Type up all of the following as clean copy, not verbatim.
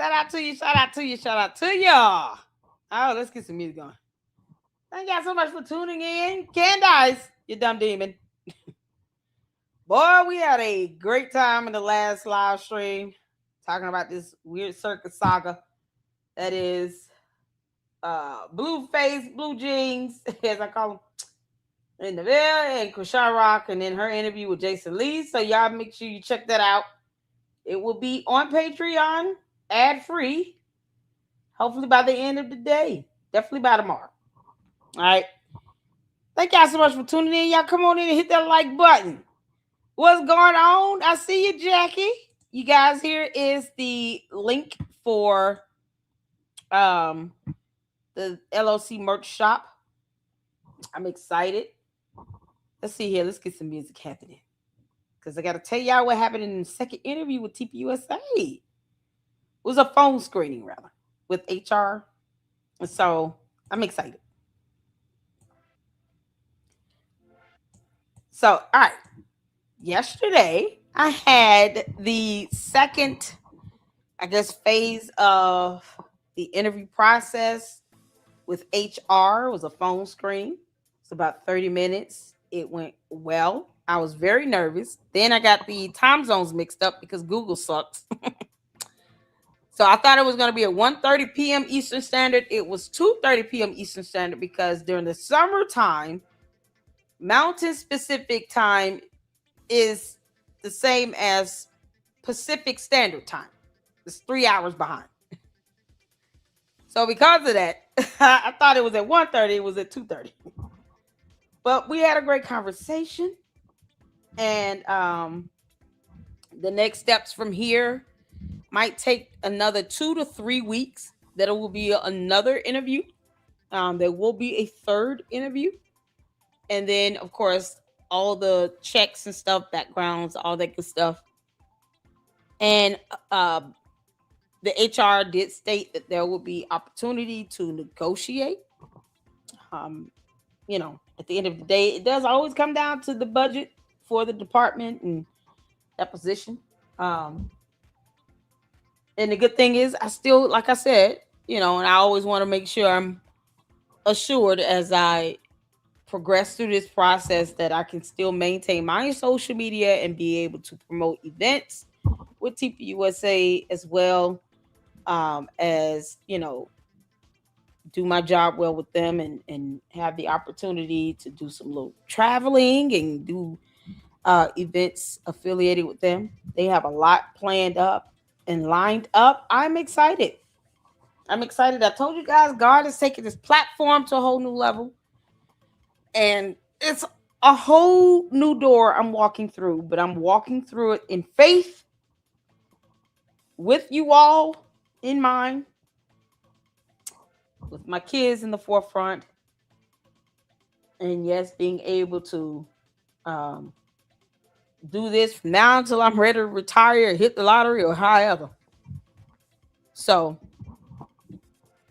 Shout out to you. Shout out to you. Shout out to y'all. Oh, let's get some music going. Thank y'all so much for tuning in. Candace, you dumb demon. Boy, we had a great time in the last live stream talking about this weird circus saga that is Blue Face, Blue Jeans, as I call them, in the Ville and Krishan Rock, and then her interview with Jason Lee. So y'all make sure you check that out. It will be on Patreon, ad free, hopefully by the end of the day. Definitely by tomorrow. All right. Thank y'all so much for tuning in. Y'all come on in and hit that like button. What's going on? I see you, Jackie. You guys, here is the link for the LOC merch shop. I'm excited. Let's see here. Let's get some music happening. Because I got to tell y'all what happened in the second interview with TPUSA. It was a phone screening, rather, with HR. And so I'm excited. So, all right. Yesterday, I had the second, I guess, phase of the interview process with HR. It was a phone screen. It's about 30 minutes. It went well. I was very nervous. Then I got the time zones mixed up because Google sucks. So I thought it was going to be at 1:30 p.m. Eastern Standard. It was 2:30 p.m. Eastern Standard because during the summertime, Mountain Specific Time is the same as Pacific Standard Time. It's 3 hours behind. So because of that, I thought it was at 1:30. It was at 2:30. But we had a great conversation. And the next steps from here might take another 2 to 3 weeks. There will be another interview. There will be a third interview. And then, of course, all the checks and stuff, backgrounds, all that good stuff. And the HR did state that there will be opportunity to negotiate. At the end of the day, it does always come down to the budget for the department and that position. And the good thing is, I still, like I said, and I always want to make sure I'm assured as I progress through this process that I can still maintain my social media and be able to promote events with TPUSA as well as, do my job well with them and have the opportunity to do some little traveling and do events affiliated with them. They have a lot planned up and lined up. I'm excited. I told you guys, God is taking this platform to a whole new level. And it's a whole new door I'm walking through, but I'm walking through it in faith with you all in mind, with my kids in the forefront, and yes, being able to do this from now until I'm ready to retire, hit the lottery, or however. So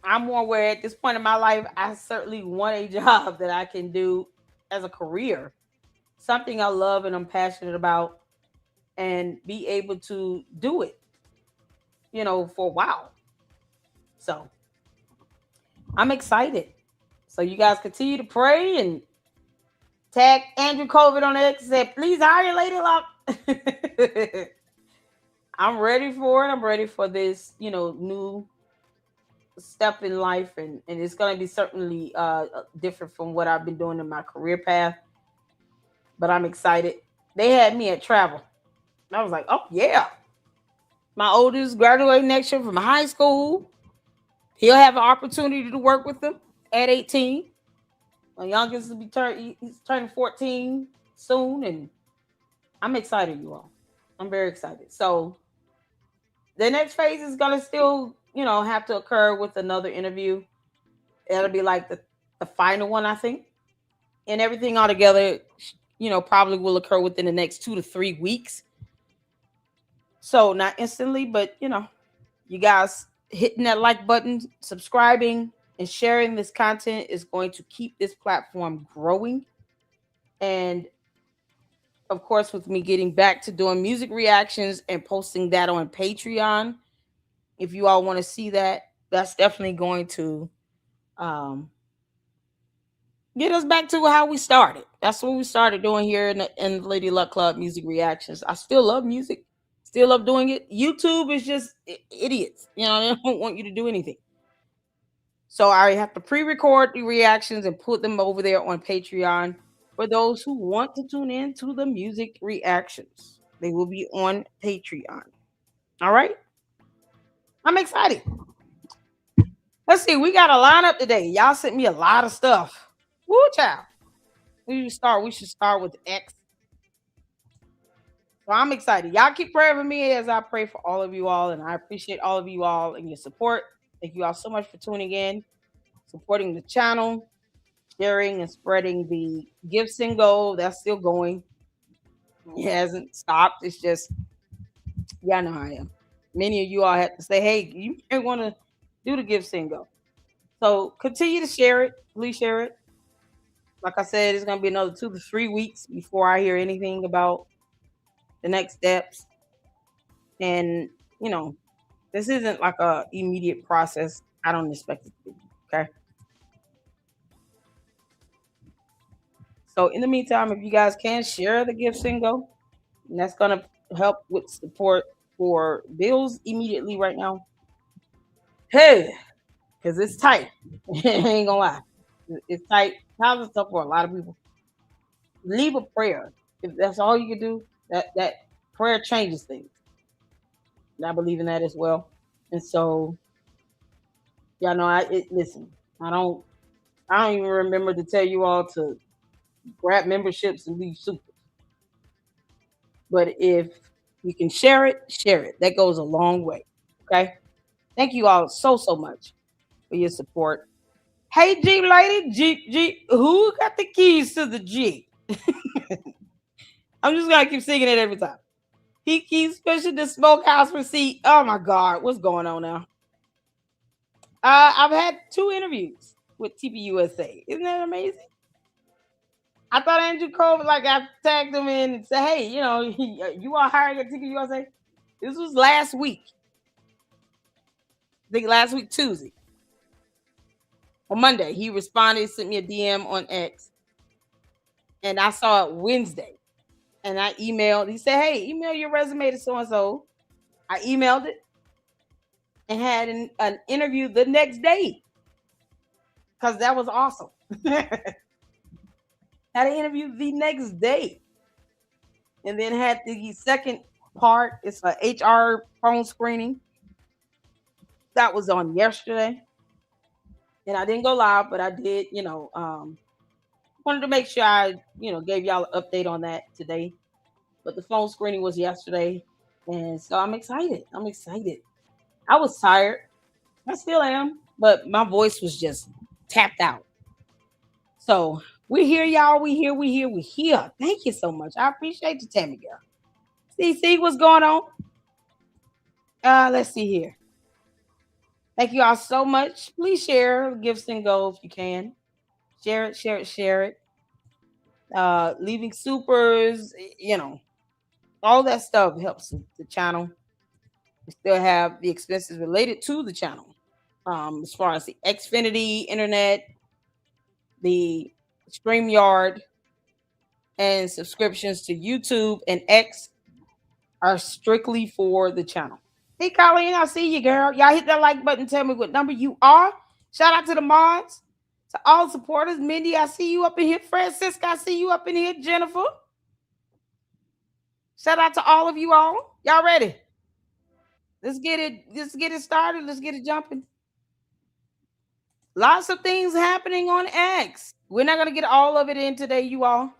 I'm more aware at this point in my life, I certainly want a job that I can do as a career, something I love and I'm passionate about, and be able to do it, for a while. So I'm excited. So you guys continue to pray and tag Andrew COVID on X and say, please hire Lady Luck. I'm ready for it. I'm ready for this, new step in life, and it's going to be certainly different from what I've been doing in my career path. But I'm excited. They had me at travel. I was like, oh, yeah. My oldest graduating next year from high school. He'll have an opportunity to work with them at 18. My youngest will be he's turning 14 soon, and I'm excited, you all. I'm very excited. So the next phase is going to still, have to occur with another interview. It'll be like the final one, I think. And everything all together, probably will occur within the next 2 to 3 weeks. So not instantly, but, you guys hitting that like button, subscribing, and sharing this content is going to keep this platform growing. And of course, with me getting back to doing music reactions and posting that on Patreon, If you all want to see that, that's definitely going to um, get us back to how we started. That's what we started doing here in the Lady Luck Club music reactions. I still love music, still love doing it. YouTube is just idiots. You know, they don't want you to do anything. So I have to pre-record the reactions and put them over there on Patreon for those who want to tune in to the music reactions. They will be on Patreon. All right. I'm excited. Let's see. We got a lineup today. Y'all sent me a lot of stuff. Woo, child. We should start with X. So I'm excited. Y'all keep praying for me as I pray for all of you all. And I appreciate all of you all and your support. Thank you all so much for tuning in, supporting the channel, sharing and spreading the Give Single. That's still going. It hasn't stopped. It's just, yeah, I know how I am. Many of you all had to say, hey, you may want to do the Give Single. So continue to share it. Please share it. Like I said, it's going to be another 2 to 3 weeks before I hear anything about the next steps. And, you know, this isn't like a immediate process. I don't expect it to be. Okay. So in the meantime, if you guys can share the Give Single, and that's gonna help with support for bills immediately right now. Hey, because it's tight. I ain't gonna lie. It's tight. Times and stuff for a lot of people. Leave a prayer. If that's all you can do, that prayer changes things. And I believe in that as well. And so, y'all know, listen. I don't. I don't even remember to tell you all to grab memberships and leave super. But if you can share it, share it. That goes a long way. Okay. Thank you all so much for your support. Hey Jeep lady, Jeep, who got the keys to the Jeep? I'm just gonna keep singing it every time. He keeps pushing the smokehouse receipt. Oh my God, what's going on now? I've had 2 interviews with TPUSA. Isn't that amazing? I thought Andrew Cole, like I tagged him in and said, hey, you know, you are hiring at TPUSA. This was last week. I think last week, Tuesday. On Monday, he responded, sent me a DM on X. And I saw it Wednesday. And I emailed, he said, hey, email your resume to so-and-so. I emailed it and had an interview the next day. Because that was awesome. Had an interview the next day. And then had the second part. It's a HR phone screening. That was on yesterday. And I didn't go live, but I did, wanted to make sure I, gave y'all an update on that today. But the phone screening was yesterday. And so I'm excited. I'm excited. I was tired. I still am. But my voice was just tapped out. So we here, y'all. We here. Thank you so much. I appreciate you, Tammy girl. See what's going on? Let's see here. Thank you all so much. Please share Gifts and Go if you can. Share it. Leaving supers, all that stuff helps the channel. We still have the expenses related to the channel. As far as the Xfinity internet, the StreamYard, and subscriptions to YouTube and X are strictly for the channel. Hey, Colleen, I see you, girl. Y'all hit that like button. Tell me what number you are. Shout out to the mods, to all supporters. Mindy, I see you up in here. Francisca, I see you up in here. Jennifer. Shout out to all of you all. Y'all ready? Let's get it started. Let's get it jumping. Lots of things happening on X. We're not going to get all of it in today, you all.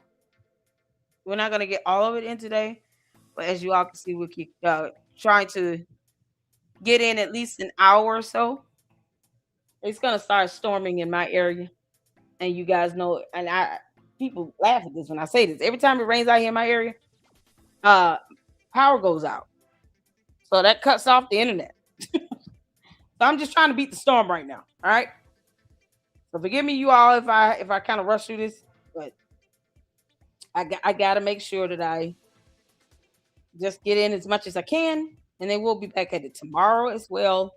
We're not going to get all of it in today. But as you all can see, we keep trying to get in at least an hour or so. It's going to start storming in my area. And you guys know, and people laugh at this when I say this. Every time it rains out here in my area, power goes out. So that cuts off the internet. So I'm just trying to beat the storm right now. All right. So forgive me, you all, if I kind of rush through this, but I got to make sure that I just get in as much as I can And then we'll be back at it tomorrow as well.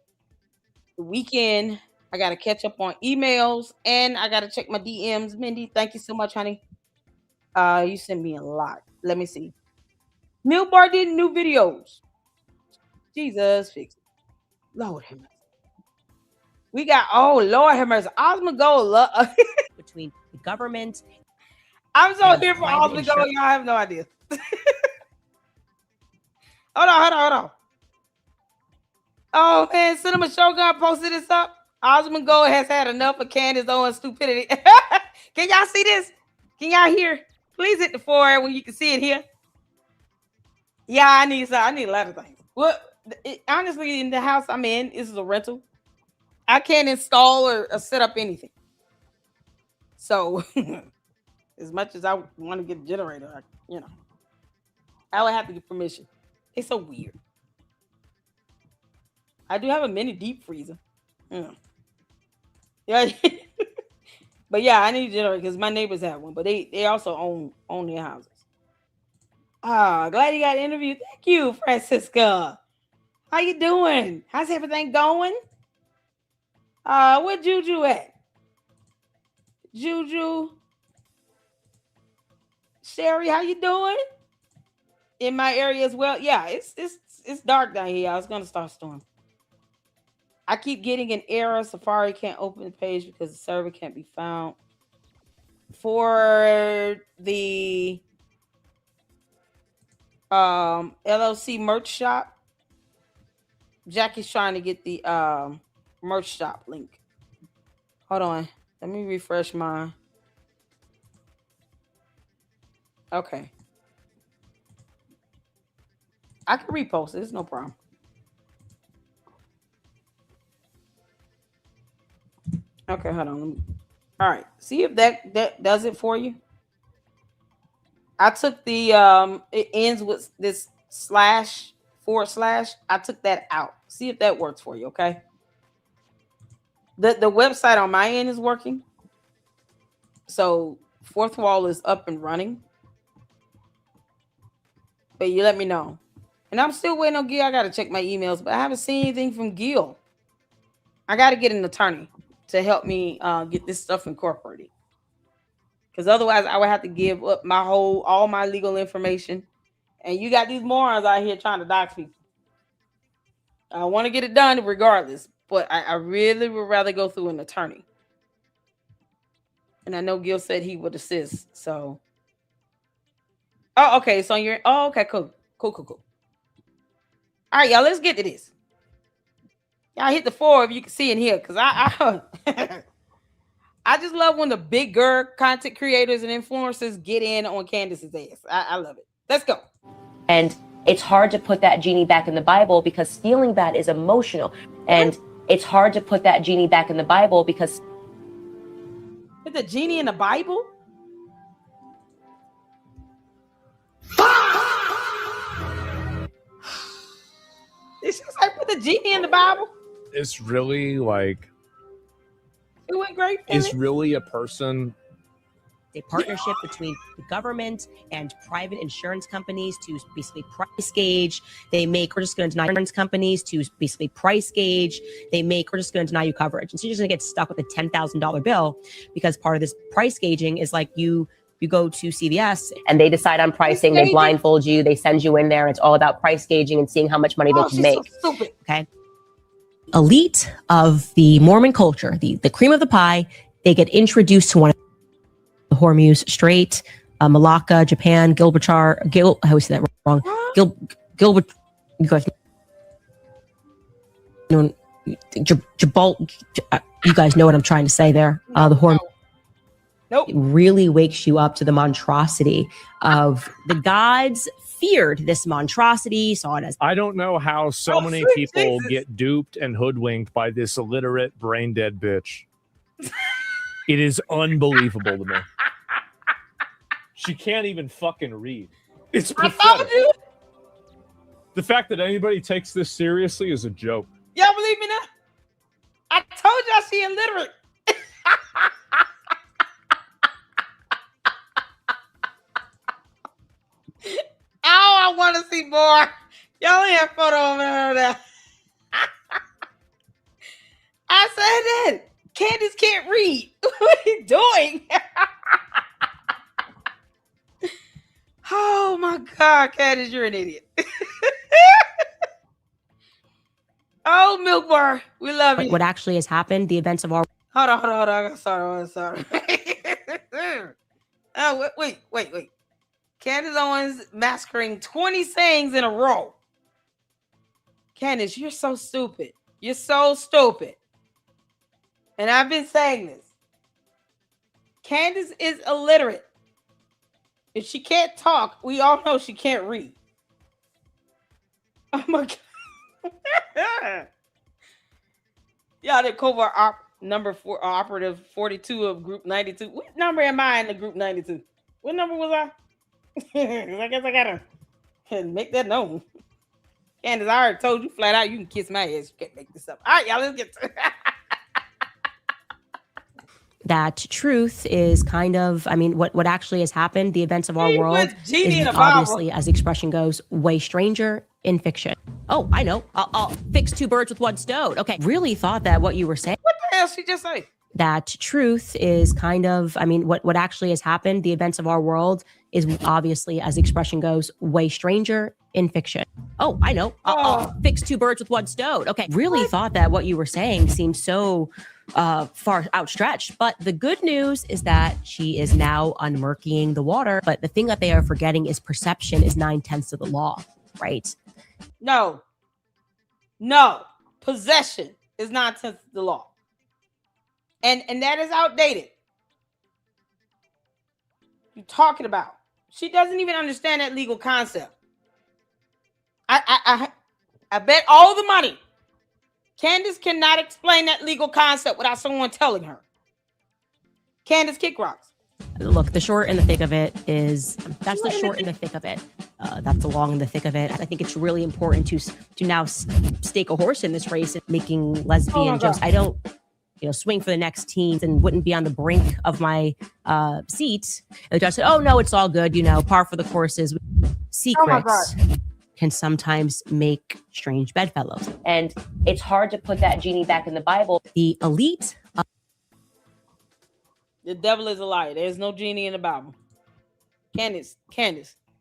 The weekend, I got to catch up on emails and I got to check my DMs. Mindy, thank you so much, honey. You sent me a lot. Let me see. Mill Bar did new videos. Jesus, fix it. Lord have mercy. We got, oh, Lord have mercy. Osmond Gold. Between the government. I'm so here for Osmond Gold. Y'all have no idea. Hold on. Oh, man. Cinema Shogun posted this up. Osmond Gold has had enough of Candace Owens stupidity. Can y'all see this? Can y'all hear? Please hit the forehead when you can see it here. Yeah, I need a lot of things. Well, honestly, in the house I'm in, this is a rental. I can't install or set up anything. So, as much as I want to get a generator, I would have to get permission. It's so weird. I do have a mini deep freezer. Yeah. But yeah, I need a generator because my neighbors have one, but they also own their houses. Glad you got an interview. Thank you, Francisca. How you doing? How's everything going? Where Juju at? Juju. Sherry, how you doing? In my area as well. Yeah, it's dark down here. I was gonna start storming. I keep getting an error. Safari can't open the page because the server can't be found. For the LLC merch shop, Jackie's trying to get the merch shop link. Hold on. Let me refresh mine. Okay. I can repost it. It's no problem. Okay, hold on. All right. See if that does it for you. I took the it ends with this // I took that out. See if that works for you, okay? The website on my end is working. So fourth wall is up and running. But you let me know. And I'm still waiting on Gil. I gotta check my emails, but I haven't seen anything from Gil. I gotta get an attorney to help me get this stuff incorporated. Because otherwise I would have to give up all my legal information. And you got these morons out here trying to dox people. I want to get it done regardless, but I really would rather go through an attorney. And I know Gil said he would assist. So, okay. So okay, cool. All right, y'all, let's get to this. Y'all hit the 4 if you can see in here, because I I just love when the bigger content creators and influencers get in on Candace's ass. I love it. Let's go. And it's hard to put that genie back in the Bible because stealing that is emotional. And it's hard to put that genie back in the Bible because... Put the genie in the Bible? It's just like put the genie in the Bible? It's really like... It went great. It's really a person... a partnership between the government and private insurance companies to basically price gauge. We're just going to deny insurance companies to basically price gauge. We're just going to deny you coverage. And so you're just going to get stuck with a $10,000 bill because part of this price gauging is like you go to CVS and they decide on pricing, they blindfold you, they send you in there. It's all about price gauging and seeing how much money they can make. So stupid. Okay. Elite of the Mormon culture, the cream of the pie, they get introduced to one of the Hormuz Strait, Malacca, Japan, Gibraltar, I always say that wrong. Gilbert, you guys know, you guys know what I'm trying to say there. The Hormuz. Nope. It really wakes you up to the monstrosity of the gods feared this monstrosity, saw it as... I don't know how so many people get duped and hoodwinked by this illiterate, brain-dead bitch. It is unbelievable to me. She can't even fucking read. It's pathetic. The fact that anybody takes this seriously is a joke. Y'all believe me now? I told y'all she illiterate. Oh, I want to see more. Y'all ain't have photo of her there. I said that. Candace can't read. What are you doing? Oh my God, Candace, you're an idiot. Oh, Milk Bar, we love you. What actually has happened, the events of our... Hold on. Sorry. Oh, wait. Candace Owens massacring 20 sayings in a row. Candace, you're so stupid. You're so stupid. And I've been saying this. Candace is illiterate. If she can't talk, we all know she can't read. Oh my God. Yeah, the covert number 4 operative 42 of group 92. What number am I in the group 92? What number was I? I guess I gotta make that known. Candace, I already told you flat out you can kiss my ass. You can't make this up. All right, y'all, let's get to it. That truth is kind of, I mean, what actually has happened, the events of our He world was genie in is a bottle. obviously, as the expression goes, way stranger in fiction. Oh, I know. I'll fix 2 birds with 1 stone. Okay. Really thought that what you were saying. What the hell she just say? That truth is kind of, I mean, what actually has happened, the events of our world is obviously, as the expression goes, way stranger in fiction. Oh, I know. I'll fix 2 birds with 1 stone. Okay. Really thought that what you were saying seemed so far outstretched. But the good news is that she is now unmurkying the water. But the thing that they are forgetting is perception is 9/10 of the law, right? No. Possession is 9/10 of the law. And that is outdated. You're talking about. She doesn't even understand that legal concept. I bet all the money. Candace cannot explain that legal concept without someone telling her. Candace kick rocks. Look, the short and the thick of it is, that's the short and the thick of it. That's the long and the thick of it. I think it's really important to now stake a horse in this race, making lesbian jokes. I don't, swing for the next team and wouldn't be on the brink of my seat. And the judge said, oh no, it's all good. Par for the courses. Secrets can sometimes make strange bedfellows. And it's hard to put that genie back in the Bible. The elite. The devil is a liar. There's no genie in the Bible. Candace,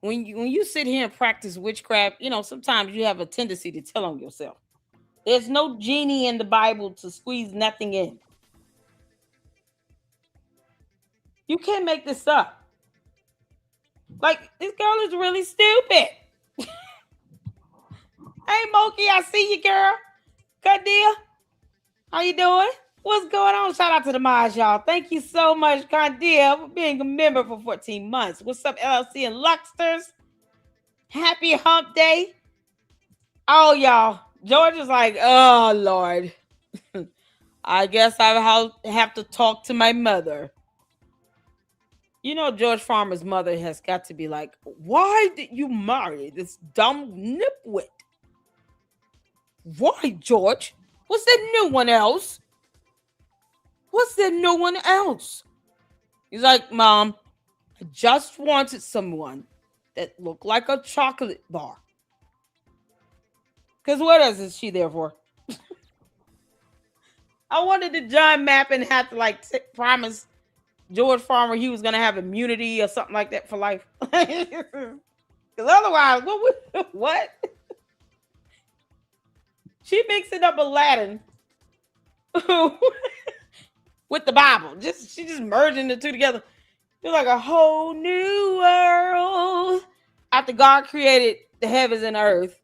when you sit here and practice witchcraft, sometimes you have a tendency to tell on yourself. There's no genie in the Bible to squeeze nothing in. You can't make this up. Like, this girl is really stupid. Hey, Moki, I see you, girl. Good deal. How you doing? What's going on? Shout out to the mods, y'all. Thank you so much, Candia, for being a member for 14 months. What's up, LLC and Luxters? Happy hump day. Oh, y'all. George is like, oh, Lord. I guess I have to talk to my mother. George Farmer's mother has got to be like, why did you marry this dumb nipwit? Why, George? Was there no one else? He's like, Mom, I just wanted someone that looked like a chocolate bar. Because what else is she there for? I wanted the John Mappin had to promise George Farmer he was going to have immunity or something like that for life. Because otherwise, what? She mixing up Aladdin with the Bible. She just merging the two together. It's like a whole new world. After God created the heavens and earth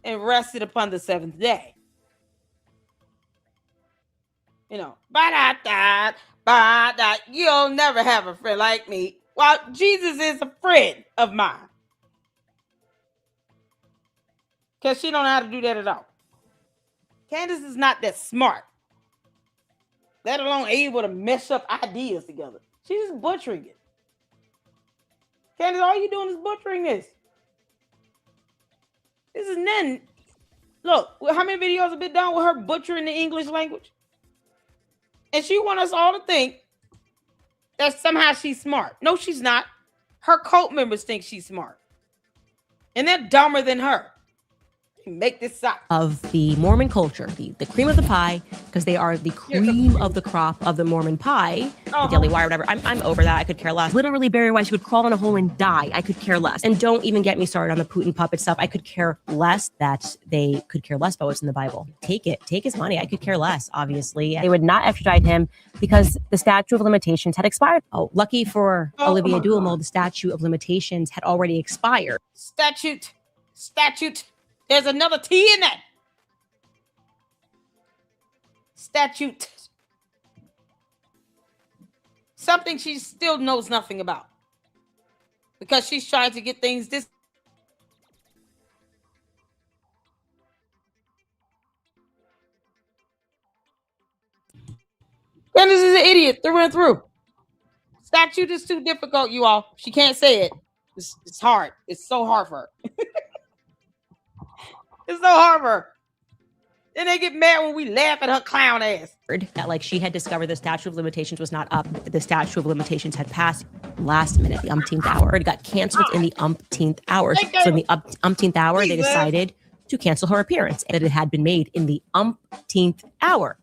and rested upon the 7th day. You'll never have a friend like me. Well, Jesus is a friend of mine. Because she don't know how to do that at all. Candace is not that smart. Let alone able to mess up ideas together. She's just butchering it. Candace, all you doing is butchering this. This is nothing. Look, how many videos have been done with her butchering the English language? And she wants us all to think that somehow she's smart. No, she's not. Her cult members think she's smart. And they're dumber than her. Make this stop. Of the Mormon culture, the cream of the pie, because they are the cream of the crop of the Mormon pie, the Daily Wire, whatever. I'm over that. I could care less. Literally, Barry Weiss would crawl in a hole and die. I could care less. And don't even get me started on the Putin puppet stuff. I could care less that they could care less about what's in the Bible. Take it. Take his money. I could care less, obviously. They would not extradite him because the statute of limitations had expired. Oh, lucky for Olivia Duhamel, the statute of limitations had already expired. Statute. There's another T in that. Statute. Something she still knows nothing about. Because she's trying to get things this. Candace is an idiot through and through. Statute is too difficult, you all. She can't say it. It's hard. It's so hard for her. It's so hard for her. Then they get mad when we laugh at her clown ass. That like she had discovered the statute of limitations was not up. The statute of limitations had passed last minute, the umpteenth hour. It got canceled in the umpteenth hour. So in the umpteenth hour, they decided to cancel her appearance. And it had been made in the umpteenth hour.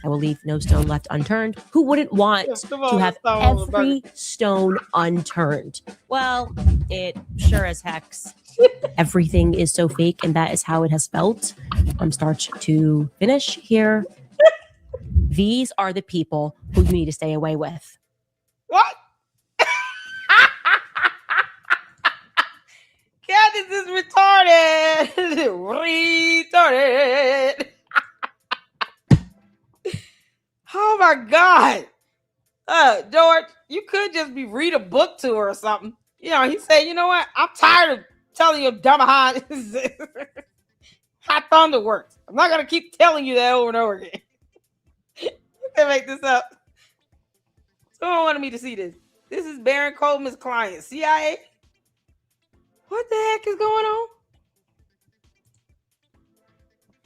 I will leave no stone left unturned. Who wouldn't want to have every stone unturned? Well, it sure as heck. Everything is so fake, and that is how it has felt from start to finish here. These are the people who you need to stay away with. What? Candace is retarded. Retarded. Oh my God. George, you could just read a book to her or something. You know, he said, you know what? I'm tired of telling you dumb how thunder works. I'm not going to keep telling you that over and over again. You can make this up. Someone wanted me to see this. This is Baron Coleman's client, CIA. What the heck is going on?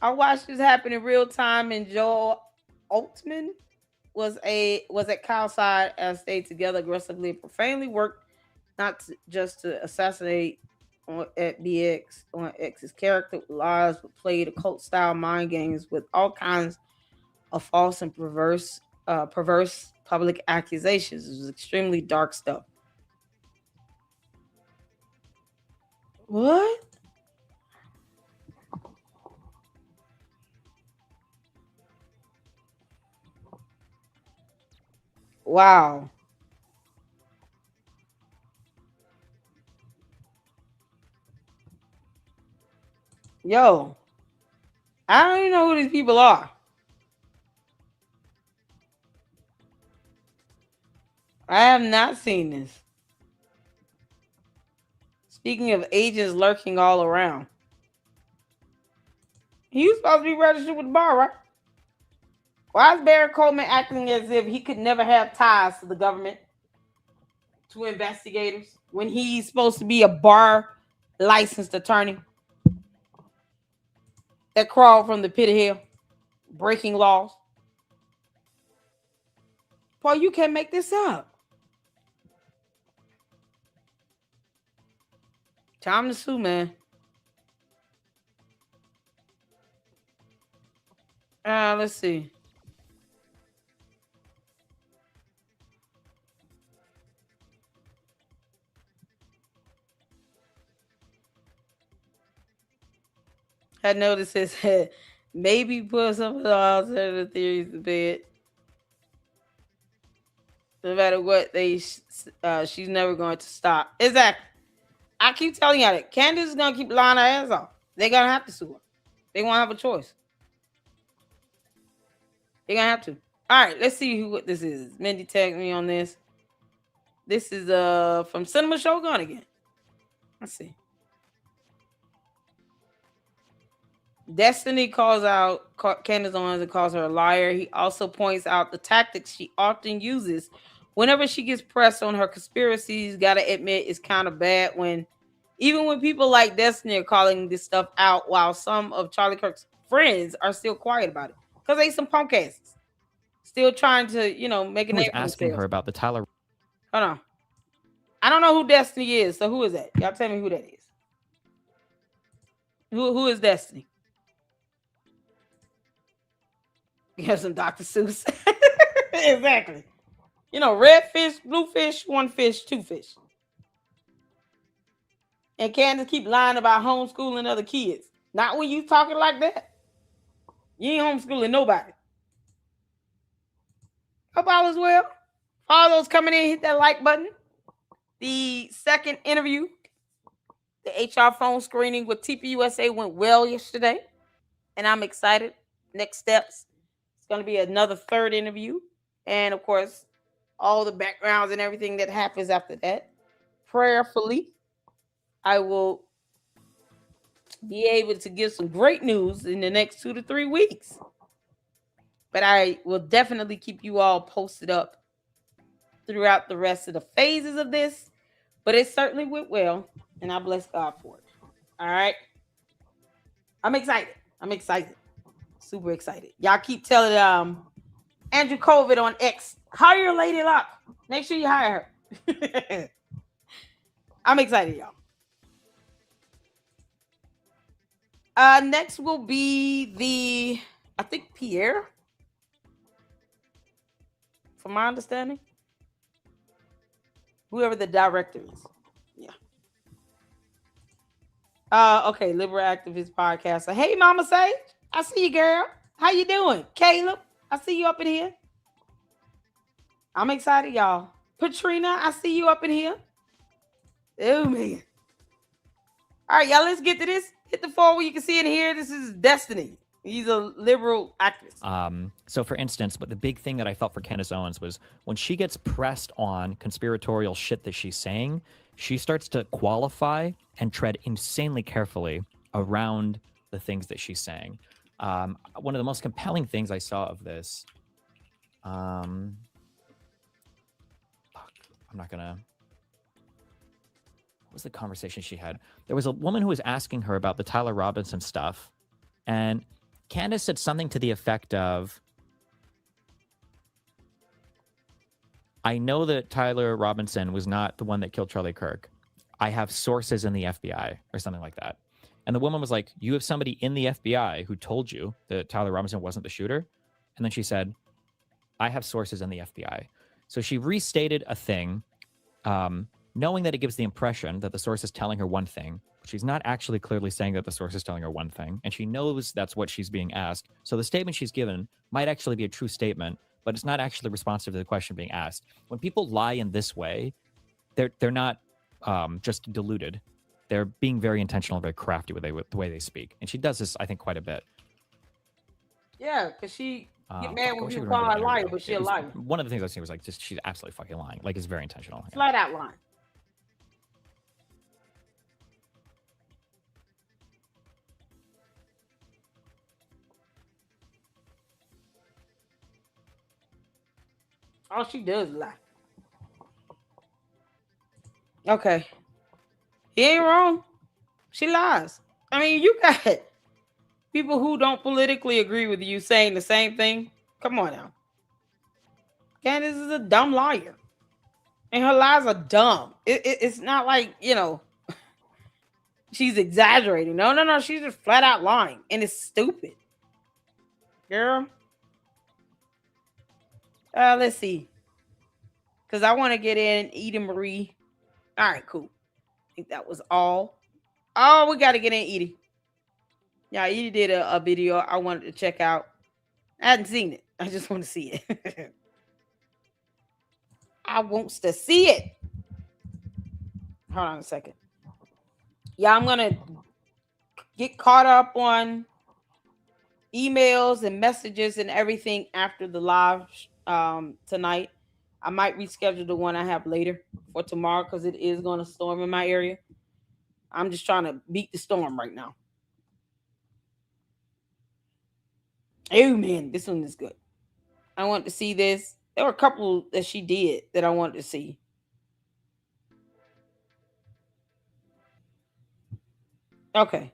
I watched this happen in real time, and Joel Altman was at Kyle's side as they together aggressively and profanely worked not just to assassinate at BX on X's character with lies, but played occult style mind games with all kinds of false and perverse public accusations. It was extremely dark stuff. What? Wow. Yo, I don't even know who these people are. I have not seen this. Speaking of agents lurking all around. He was supposed to be registered with the bar, right? Why is Barry Coleman acting as if he could never have ties to the government, to investigators, when he's supposed to be a bar licensed attorney that crawled from the pit of hell, breaking laws? Boy, you can't make this up. Time to sue, man. Let's see. I noticed it said maybe put some of the alternative theories to bed. No matter what, she's never going to stop. Exactly. I keep telling you that Candace is gonna keep lying her ass off. They're gonna have to sue her. They won't have a choice. They're gonna have to. All right, let's see what this is. Mindy tagged me on this. This is from Cinema Shogun again. Let's see. Destiny calls out Candace Owens and calls her a liar. He also points out the tactics she often uses whenever she gets pressed on her conspiracies. Gotta admit, it's kind of bad even when people like Destiny are calling this stuff out, while some of Charlie Kirk's friends are still quiet about it because they some punk asses still trying to, make a name for themselves. Asking her about the Tyler. Hold on, I don't know who Destiny is. So who is that? Y'all tell me who that is. Who is Destiny? You have some Dr. Seuss. Exactly. You know, red fish, blue fish, one fish, two fish. And Candace keep lying about homeschooling other kids. Not when you talking like that. You ain't homeschooling nobody. Hope all is well. All those coming in, hit that like button. The second interview, the HR phone screening with TPUSA went well yesterday. And I'm excited. Next steps, it's going to be another third interview. And of course, all the backgrounds and everything that happens after that. Prayerfully, I will be able to give some great news in the next 2 to 3 weeks. But I will definitely keep you all posted up throughout the rest of the phases of this. But it certainly went well, and I bless God for it. All right. I'm excited. Super excited. Y'all keep telling Andrew COVID on X, hire Lady Luck. Make sure you hire her. I'm excited, y'all. Next will be I think Pierre, from my understanding. Whoever the director is. Yeah. Okay, Liberal Activist Podcaster. Hey, Mama Sage. I see you, girl. How you doing? Caleb, I see you up in here. I'm excited, y'all. Patrina, I see you up in here. Oh, man. All right, y'all, let's get to this. Hit the phone where you can see it here. This is Destiny. He's a liberal activist. So, for instance, but the big thing that I felt for Candace Owens was when she gets pressed on conspiratorial shit that she's saying, she starts to qualify and tread insanely carefully around the things that she's saying. One of the most compelling things I saw of this, I'm not gonna. What was the conversation she had? There was a woman who was asking her about the Tyler Robinson stuff, and Candace said something to the effect of, I know that Tyler Robinson was not the one that killed Charlie Kirk. I have sources in the FBI, or something like that. And the woman was like, you have somebody in the FBI who told you that Tyler Robinson wasn't the shooter? And then she said, I have sources in the FBI. So she restated a thing, knowing that it gives the impression that the source is telling her one thing. She's not actually clearly saying that the source is telling her one thing, and she knows that's what she's being asked. So the statement she's given might actually be a true statement, but it's not actually responsive to the question being asked. When people lie in this way, they're not just deluded. They're being very intentional and very crafty with the way they speak. And she does this, I think, quite a bit. Yeah, because she get mad when people call her a liar, but she's a liar. One of the things I've seen was like, just she's absolutely fucking lying. Like, it's very intentional. Flat out lying. All she does is lie. Okay. He ain't wrong. She lies. I mean, you got people who don't politically agree with you saying the same thing. Come on now. Candace is a dumb liar. And her lies are dumb. It's not like, she's exaggerating. No. She's just flat out lying. And it's stupid. Girl. Let's see. Because I want to get in Edie Marie. All right, cool. I think that was all. Oh, we got to get in Edie. Yeah, Edie did a video I wanted to check out. I hadn't seen it. I just want to see it. I wants to see it. Hold on a second. Yeah, I'm going to get caught up on emails and messages and everything after the live tonight. I might reschedule the one I have later for tomorrow because it is going to storm in my area. I'm just trying to beat the storm right now. Oh, man, this one is good. I want to see this. There were a couple that she did that I wanted to see. Okay.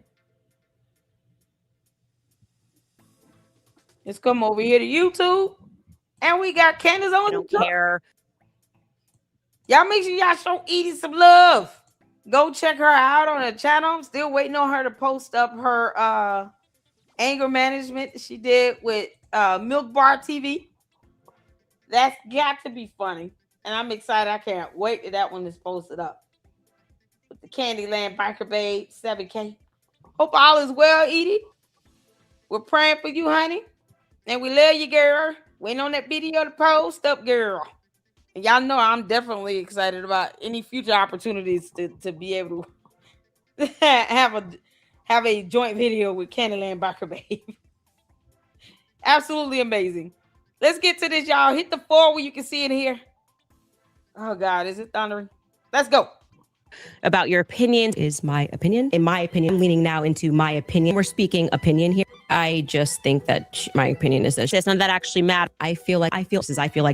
Let's come over here to YouTube. And we got Candace on. I don't care. Y'all make sure y'all show Edie some love. Go check her out on her channel. I'm still waiting on her to post up her anger management she did with Milk Bar TV. That's got to be funny. And I'm excited. I can't wait till that one is posted up. With the Candyland Biker Babe 7K. Hope all is well, Edie. We're praying for you, honey. And we love you, girl. Waiting on that video to post up, girl. And y'all know I'm definitely excited about any future opportunities to be able to have a joint video with Candyland Biker Babe. Absolutely amazing. Let's get to this, y'all. Hit the 4 where you can see it here. Oh God, is it thundering? Let's go. About your opinion is my opinion. In my opinion, I'm leaning now into my opinion. We're speaking opinion here. I just think that my opinion is this. It's none of that actually matter. I feel like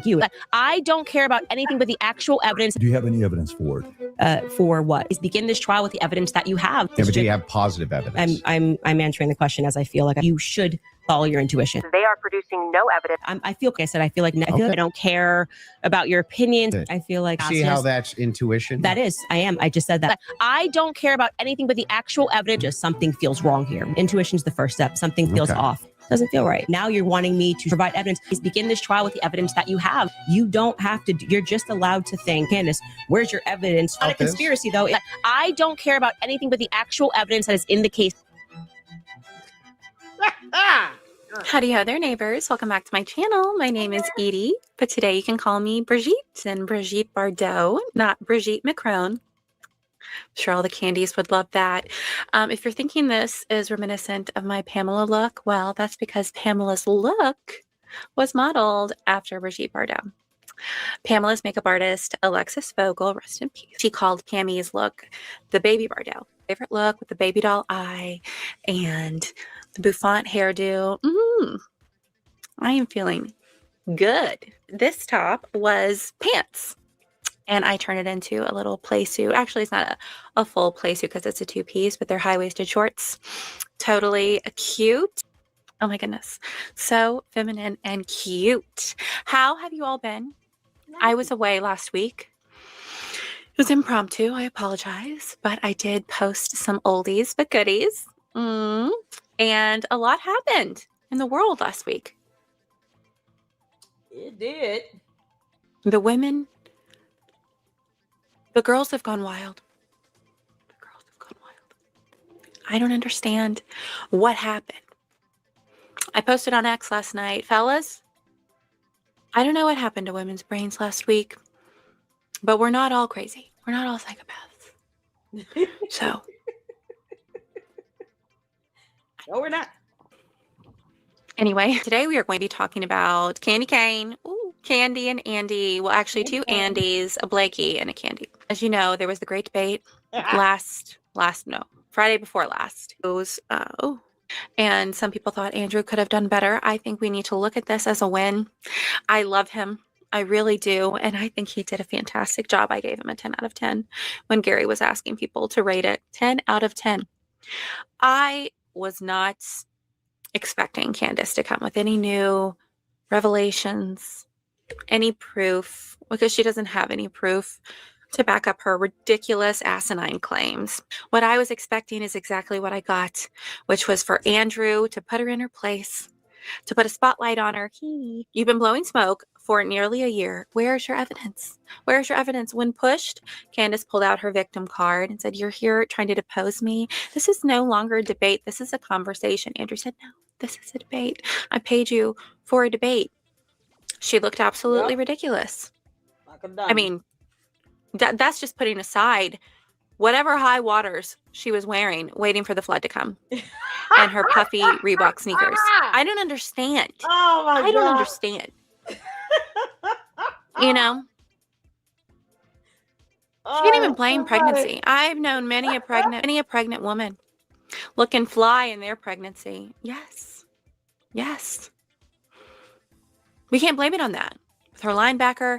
you. I don't care about anything but the actual evidence. Do you have any evidence for it? For what? Is begin this trial with the evidence that you have. Yeah, but do you have positive evidence? I'm answering the question as I feel like you should follow your intuition. They are producing no evidence. I feel like I don't care about your opinions. I feel like see how that's intuition. That is, I am. I just said that. I don't care about anything but the actual evidence. Just something feels wrong here. Intuition's the first step. Something feels off. Doesn't feel right. Now you're wanting me to provide evidence. Please begin this trial with the evidence that you have. You don't have to. You're just allowed to think, Candace, where's your evidence? On a conspiracy, though. I don't care about anything but the actual evidence that is in the case. Howdy ho there, neighbors. Welcome back to my channel. My name is Edie, but today you can call me Brigitte and Brigitte Bardot, not Brigitte Macron. I'm sure all the candies would love that. If you're thinking this is reminiscent of my Pamela look, well, that's because Pamela's look was modeled after Brigitte Bardot. Pamela's makeup artist, Alexis Vogel, rest in peace. She called Cammy's look the baby Bardot. Favorite look with the baby doll eye and the bouffant hairdo. I am feeling good. This top was pants. And I turned it into a little play suit. Actually, it's not a full play suit because it's a 2-piece, but they're high-waisted shorts. Totally cute. Oh my goodness. So feminine and cute. How have you all been? I was away last week. It was impromptu. I apologize. But I did post some oldies but goodies. And a lot happened in the world last week. It did. The women, the girls have gone wild. The girls have gone wild. I don't understand what happened. I posted on X last night. Fellas, I don't know what happened to women's brains last week, but we're not all crazy. We're not all psychopaths. So. No, we're not. Anyway, today we are going to be talking about Candy Cane. Ooh, Candy and Andy. Well, actually, two Andys, a Blakey, and a Candy. As you know, there was the great debate Friday before last. It was, and some people thought Andrew could have done better. I think we need to look at this as a win. I love him. I really do. And I think he did a fantastic job. I gave him a 10 out of 10 when Gary was asking people to rate it. 10 out of 10. I was not expecting Candace to come with any new revelations, any proof, because she doesn't have any proof to back up her ridiculous asinine claims. What I was expecting is exactly what I got, which was for Andrew to put her in her place, to put a spotlight on her. You've been blowing smoke for nearly a year. Where's your evidence? Where's your evidence? When pushed, Candace pulled out her victim card and said, "You're here trying to depose me. This is no longer a debate. This is a conversation." Andrew said, "No, this is a debate. I paid you for a debate." She looked absolutely ridiculous. I mean, that's just putting aside whatever high waters she was wearing, waiting for the flood to come, and her puffy Reebok sneakers. I don't understand. Oh my God. I don't understand. You know, she can't even blame pregnancy. I've known many a pregnant woman looking fly in their pregnancy. Yes. We can't blame it on that. With her linebacker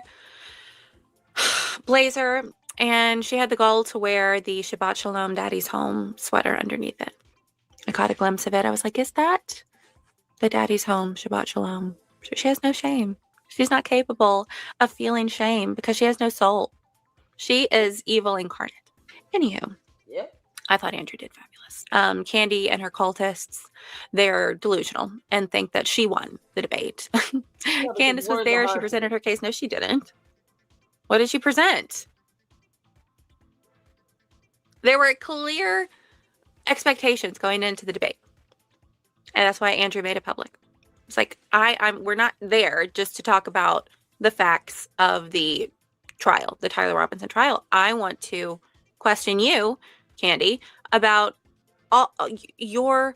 blazer, and she had the gall to wear the Shabbat Shalom Daddy's Home sweater underneath it. I caught a glimpse of it. I was like, is that the Daddy's Home Shabbat Shalom? She has no shame. She's not capable of feeling shame because she has no soul. She is evil incarnate. Anywho, Yep. I thought Andrew did fabulous. Candy and her cultists, they're delusional and think that she won the debate. Candace was there. She presented her case. No, she didn't. What did she present? There were clear expectations going into the debate. And that's why Andrew made it public. It's like, we're not there just to talk about the facts of the trial, the Tyler Robinson trial. I want to question you, Candy, about all your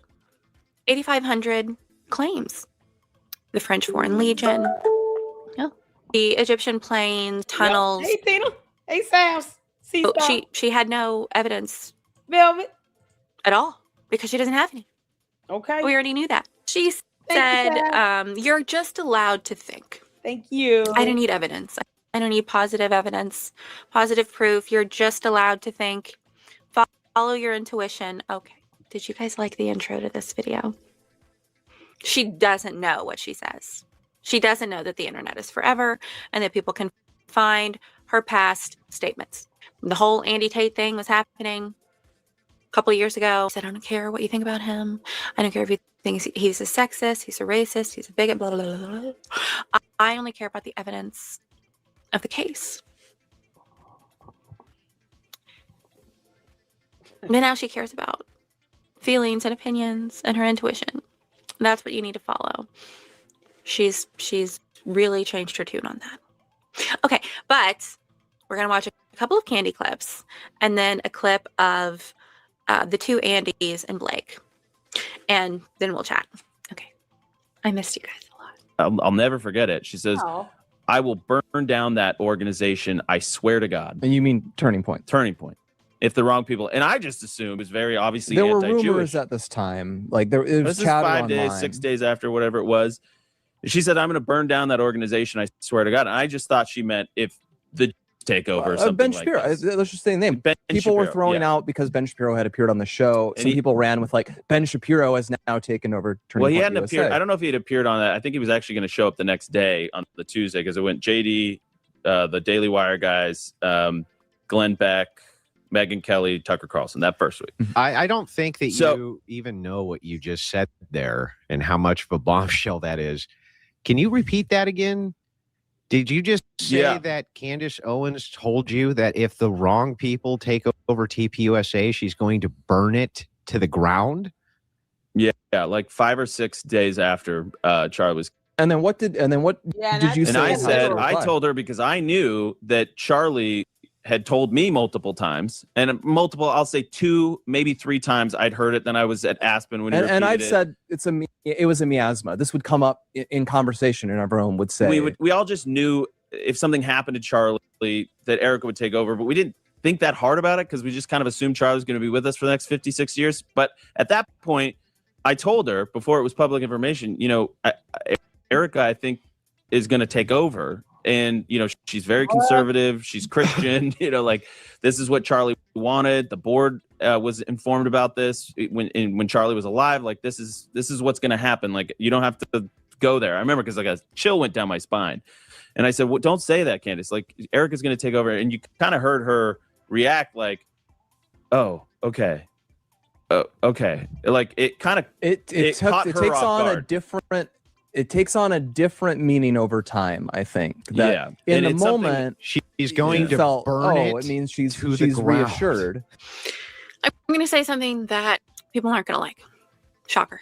8,500 claims. The French Foreign Legion, the Egyptian planes, tunnels. Hey, Tina. Hey, Sam's. She had no evidence. Velvet. At all, because she doesn't have any. Okay. We already knew that. She said, you're just allowed to think. Thank you. I don't need evidence. I don't need positive evidence, positive proof. You're just allowed to think. Follow your intuition. Okay. Did you guys like the intro to this video? She doesn't know what she says. She doesn't know that the internet is forever and that people can find her past statements. The whole Andy Tate thing was happening a couple of years ago. She said, I don't care what you think about him. I don't care if you think he's a sexist, he's a racist, he's a bigot, blah, blah, blah, blah. I only care about the evidence of the case. But now she cares about feelings and opinions and her intuition. That's what you need to follow. She's really changed her tune on that. Okay, but we're going to watch a couple of Candy clips and then a clip of the two Andys and Blake. And then we'll chat. Okay. I missed you guys a lot. I'll never forget it. She says, I will burn down that organization. I swear to God. And you mean Turning Point? Turning Point. If the wrong people, and I just assumed it was very obviously there were anti-Jewish. rumors at this time, like it was this is 5 days, online. 6 days after, whatever it was. She said, "I'm going to burn down that organization. I swear to God." And I just thought she meant if the takeover or something Ben like Shapiro. that. Let's just say the name. Ben People were Shapiro, throwing yeah. out because Ben Shapiro had appeared on the show. And Some people ran with like Ben Shapiro has now taken over Turning Well, he Point hadn't USA. appeared. I don't know if he had appeared on that. I think he was actually going to show up the next day on the Tuesday because it went JD, the Daily Wire guys, Glenn Beck, Megyn Kelly, Tucker Carlson that first week. I don't think that you even know what you just said there and how much of a bombshell that is. Can you repeat that again? Did you just say that Candace Owens told you that if the wrong people take over TPUSA, she's going to burn it to the ground? Yeah, like 5 or 6 days after Charlie was. And then what did you say? And I said, I told her because I knew that Charlie had told me multiple times, and multiple, I'll say 2, maybe 3 times I'd heard it. Then I was at Aspen when and I've said it was a miasma. This would come up in conversation, and everyone would say we all just knew if something happened to Charlie that Erica would take over, but we didn't think that hard about it because we just kind of assumed Charlie was going to be with us for the next 56 years. But at that point, I told her before it was public information, Erica, I think, is going to take over. And, she's very conservative. She's Christian. Like this is what Charlie wanted. The board was informed about this when Charlie was alive. Like this is what's going to happen. Like you don't have to go there. I remember because like a chill went down my spine. And I said, well, don't say that, Candace. Like Erica's going to take over. And you kind of heard her react like, oh, okay. Okay. Like it kind of it takes on a different meaning over time, I think. That in the moment she's going to burn it. It means she's ground. reassured. I'm going to say something that people aren't going to like. Shocker.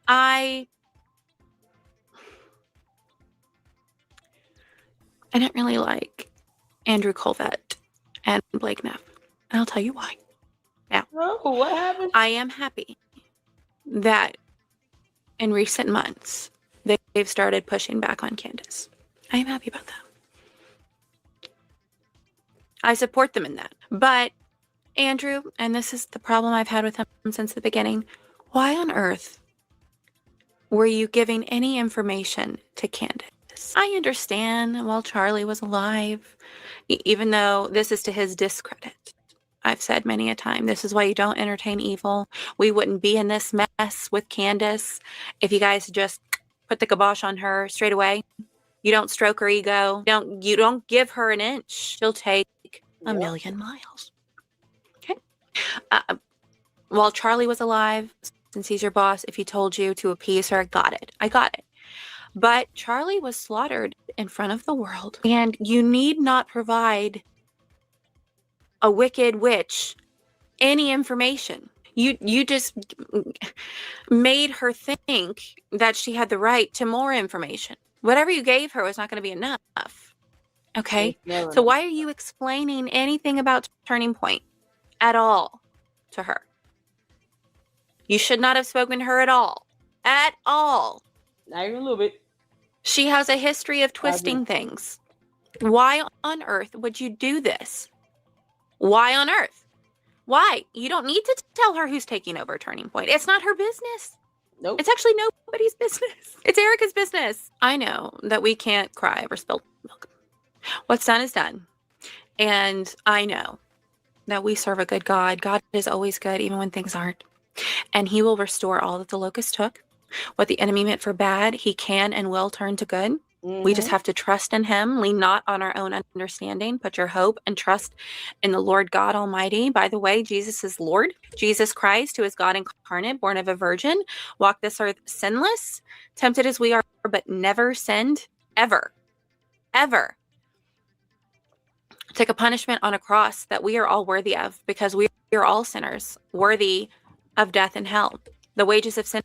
I don't really like Andrew Colvett and Blake Neff. And I'll tell you why. Now, what happened? I am happy that in recent months, they've started pushing back on Candace. I am happy about that. I support them in that. But Andrew, and this is the problem I've had with him since the beginning, why on earth were you giving any information to Candace? I understand while Charlie was alive, even though this is to his discredit. I've said many a time, this is why you don't entertain evil. We wouldn't be in this mess with Candace if you guys just put the kibosh on her straight away. You don't stroke her ego. You don't give her an inch. She'll take a million miles. While Charlie was alive, since he's your boss, if he told you to appease her, I got it. But Charlie was slaughtered in front of the world, and you need not provide a wicked witch any information. You just made her think that she had the right to more information. Whatever you gave her was not going to be enough. Okay? So why are you explaining anything about Turning Point at all to her? You should not have spoken to her at all. At all. Not even a little bit. She has a history of twisting things. Why on earth would you do this? Why on earth? Why? You don't need to tell her who's taking over Turning Point. It's not her business. Nope. It's actually nobody's business. It's Erica's business. I know that we can't cry over spilled milk. What's done is done. And I know that we serve a good God. God is always good, even when things aren't. And he will restore all that the locust took. What the enemy meant for bad, he can and will turn to good. We just have to trust in him, lean not on our own understanding, put your hope and trust in the Lord God Almighty. By the way, Jesus is Lord. Jesus Christ, who is God incarnate, born of a virgin, walked this earth sinless, tempted as we are, but never sinned, ever, ever. Took a punishment on a cross that we are all worthy of, because we are all sinners, worthy of death and hell. The wages of sin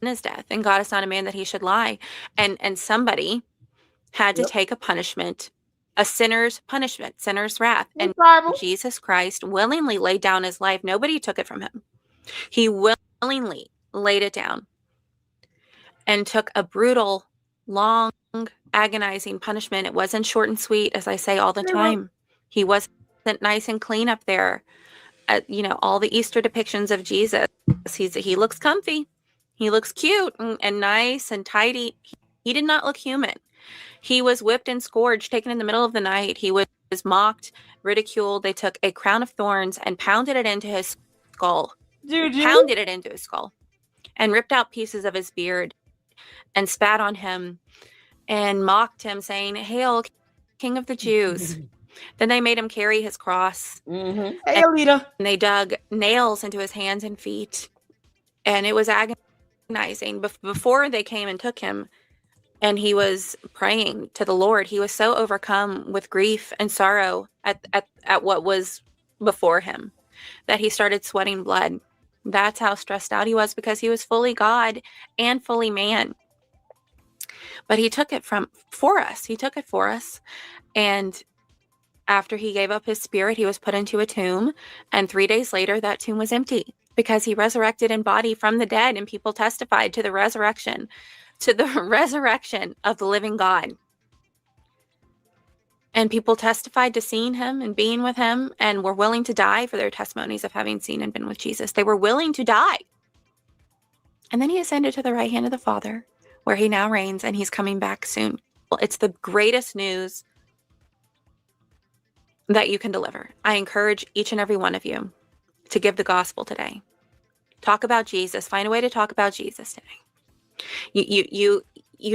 is death, and God is not a man that he should lie. And somebody had to take a punishment, a sinner's punishment, sinner's wrath. And Jesus Christ willingly laid down his life. Nobody took it from him. He willingly laid it down and took a brutal, long, agonizing punishment. It wasn't short and sweet, as I say all the time. He wasn't nice and clean up there. All the Easter depictions of Jesus, he looks comfy. He looks cute and nice and tidy. He did not look human. He was whipped and scourged, taken in the middle of the night. He was mocked, ridiculed. They took a crown of thorns and pounded it into his skull. Pounded it into his skull. And ripped out pieces of his beard and spat on him and mocked him, saying, "Hail, King of the Jews." Then they made him carry his cross. Hey, Alita. And they dug nails into his hands and feet. And it was agonizing. Before they came and took him, and he was praying to the Lord, he was so overcome with grief and sorrow at what was before him that he started sweating blood. That's how stressed out he was, because he was fully God and fully man. But he took it for us. He took it for us. And after he gave up his spirit, he was put into a tomb. And 3 days later, that tomb was empty, because he resurrected in body from the dead, and people testified to the resurrection of the living God. And people testified to seeing him and being with him, and were willing to die for their testimonies of having seen and been with Jesus. They were willing to die. And then he ascended to the right hand of the Father, where he now reigns, and he's coming back soon. Well, it's the greatest news that you can deliver. I encourage each and every one of you to give the gospel today. Talk about Jesus. Find a way to talk about Jesus today. You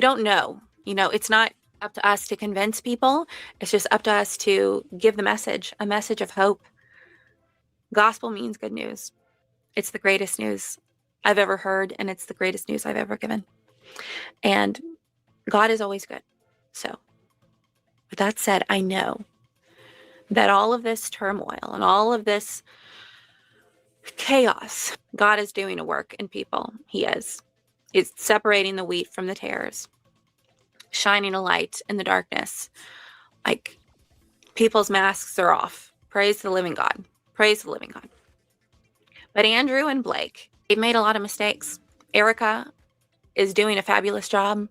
don't know. It's not up to us to convince people. It's just up to us to give the message, a message of hope. Gospel means good news. It's the greatest news I've ever heard, and it's the greatest news I've ever given. And God is always good. So, with that said, I know that all of this turmoil and all of this chaos, God is doing a work in people. He is. It's separating the wheat from the tares, shining a light in the darkness. Like, people's masks are off. Praise the living God. Praise the living God. But Andrew and Blake, they've made a lot of mistakes. Erica is doing a fabulous job.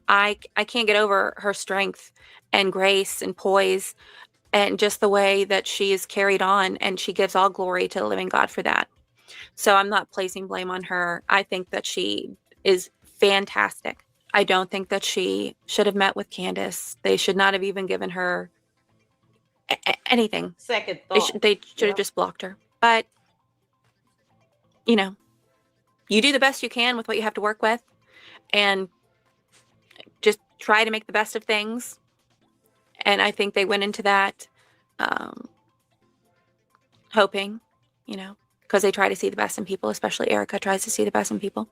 I can't get over her strength and grace and poise, and just the way that she is carried on, and she gives all glory to the living God for that. So I'm not placing blame on her. I think that she is fantastic. I don't think that she should have met with Candace. They should not have even given her anything. Second thought. They should have just blocked her. But, you do the best you can with what you have to work with, and just try to make the best of things. And I think they went into that hoping you know, because they try to see the best in people, especially Erica tries to see the best in people.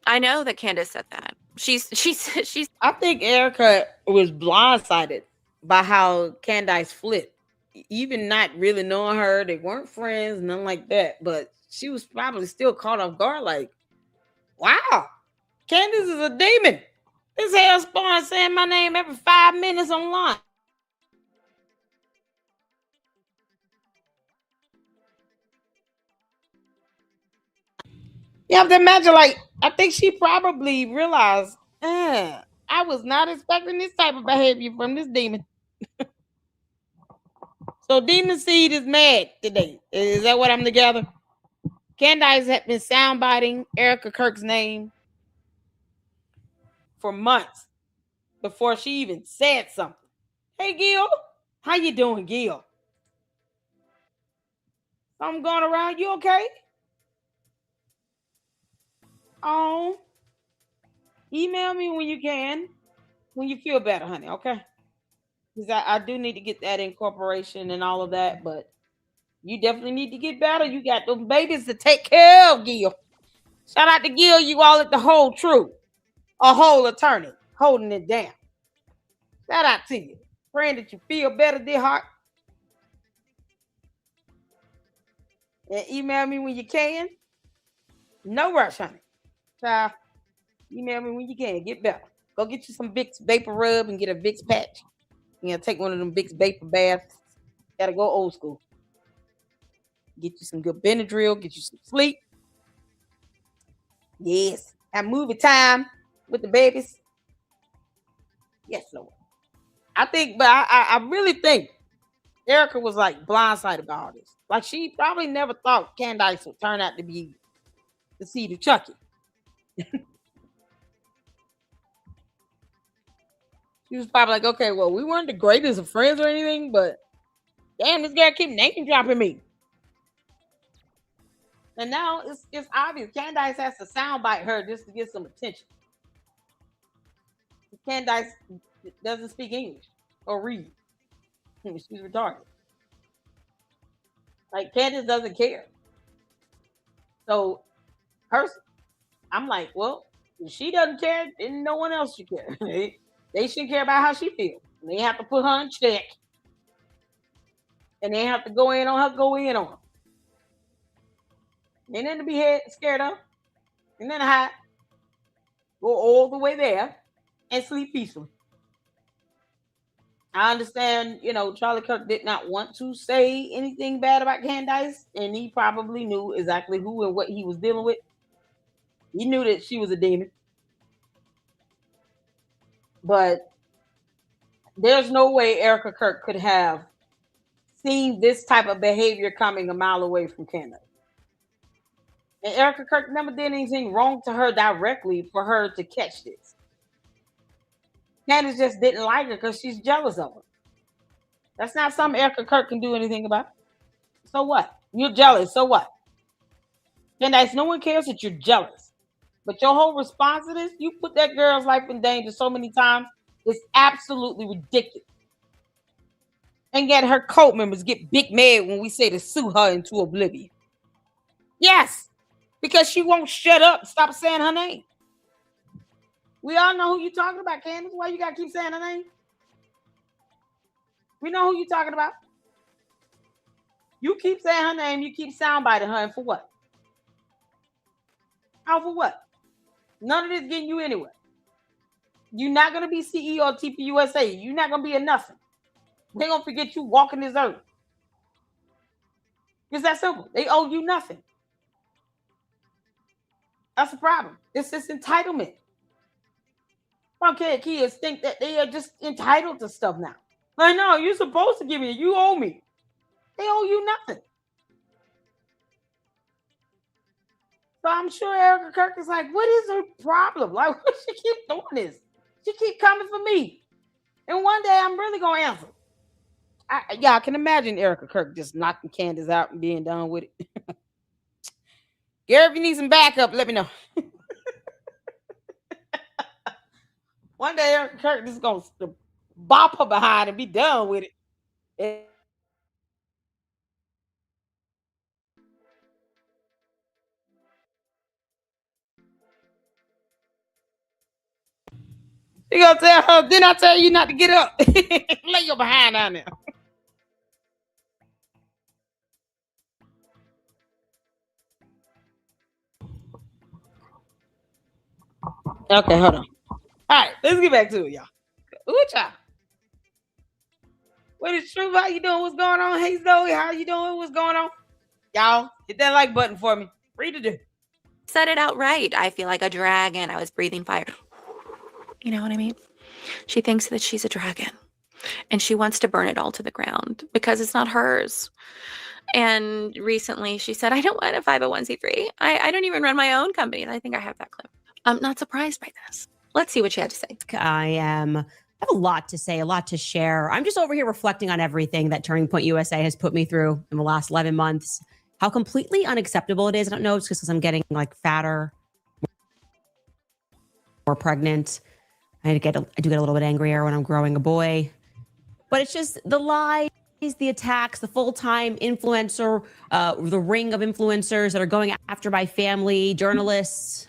I know that Candace said that. She's. I think Erica was blindsided by how Candace flipped. Even not really knowing her, they weren't friends, nothing like that. But she was probably still caught off guard, like, wow, Candace is a demon. This hell spawn saying my name every 5 minutes online. You have to imagine, like, I think she probably realized, I was not expecting this type of behavior from this demon. So Demon Seed is mad today. Is that what I'm together? Candace had been soundbiting Erica Kirk's name for months before she even said something. Hey Gil, how you doing, Gil? Something going around? You okay? Oh, email me when you can, when you feel better, honey. Okay? Because I do need to get that incorporation and all of that, but you definitely need to get better. You got those babies to take care of, Gil. Shout out to Gil, you all at the Whole Truth, a whole attorney holding it down. Shout out to you. Praying that you feel better, dear heart. And email me when you can. No rush, honey. Child, email me when you can. Get better. Go get you some Vicks Vapor Rub and get a Vicks patch. You know, take one of them Vicks Vapor Baths. Gotta go old school. Get you some good Benadryl. Get you some sleep. Yes. Have movie time with the babies. Yes, Lord. I think, but I really think Erica was like blindsided by all this. Like she probably never thought Candace would turn out to be the seed of Chucky. She was probably like, okay, well, we weren't the greatest of friends or anything, but damn, this girl keep name dropping me. And now it's obvious. Candace has to soundbite her just to get some attention. Candace doesn't speak English or read. She's retarded. Like Candace doesn't care. So I'm like, well, if she doesn't care, then no one else should care. They shouldn't care about how she feels. They have to put her in check. And they have to go in on her, go in on her. And then to be scared of. And then hide. Go all the way there and sleep peacefully. I understand, Charlie Kirk did not want to say anything bad about Candace, and he probably knew exactly who and what he was dealing with. He knew that she was a demon. But there's no way Erica Kirk could have seen this type of behavior coming a mile away from Candace. And Erica Kirk never did anything wrong to her directly for her to catch this. Candace just didn't like her because she's jealous of her. That's not something Erica Kirk can do anything about. So what? You're jealous. So what? Candace, no one cares that you're jealous. But your whole response to this, you put that girl's life in danger so many times, it's absolutely ridiculous. And yet her cult members get big mad when we say to sue her into oblivion. Yes, because she won't shut up. Stop saying her name. We all know who you're talking about, Candace. Why you got to keep saying her name? We know who you're talking about. You keep saying her name. You keep soundbiting her. And for what? How for what? None of this getting you anywhere. You're not going to be CEO of TPUSA. You're not going to be a nothing. They're going to forget you walking this earth. It's that simple. They owe you nothing. That's the problem. It's this entitlement. Okay, kids think that they are just entitled to stuff now. Like, no, you're supposed to give me. You owe me. They owe you nothing. So I'm sure Erica Kirk is like, what is her problem? Like, why she keep doing this? She keep coming for me. And one day I'm really going to answer. I can imagine Erica Kirk just knocking Candace out and being done with it. Gary, if you need some backup, let me know. One day Erica Kirk is going to bop her behind and be done with it. You gonna tell her? Then I tell you not to get up. Lay your behind down there. Okay, hold on. All right, let's get back to it, y'all. Ooh, child. What is true? How you doing? What's going on? Hey, Zoe, how you doing? What's going on? Y'all, hit that like button for me. Read it. Said it outright. I feel like a dragon. I was breathing fire. You know what I mean? She thinks that she's a dragon and she wants to burn it all to the ground because it's not hers. And recently she said, I don't want a 501c3. I don't even run my own company. And I think I have that clip. I'm not surprised by this. Let's see what she had to say. I have a lot to say, a lot to share. I'm just over here reflecting on everything that Turning Point USA has put me through in the last 11 months. How completely unacceptable it is. I don't know. It's just because I'm getting like fatter, more pregnant. I do get a little bit angrier when I'm growing a boy. But it's just the lies, the attacks, the full-time influencer, the ring of influencers that are going after my family, journalists,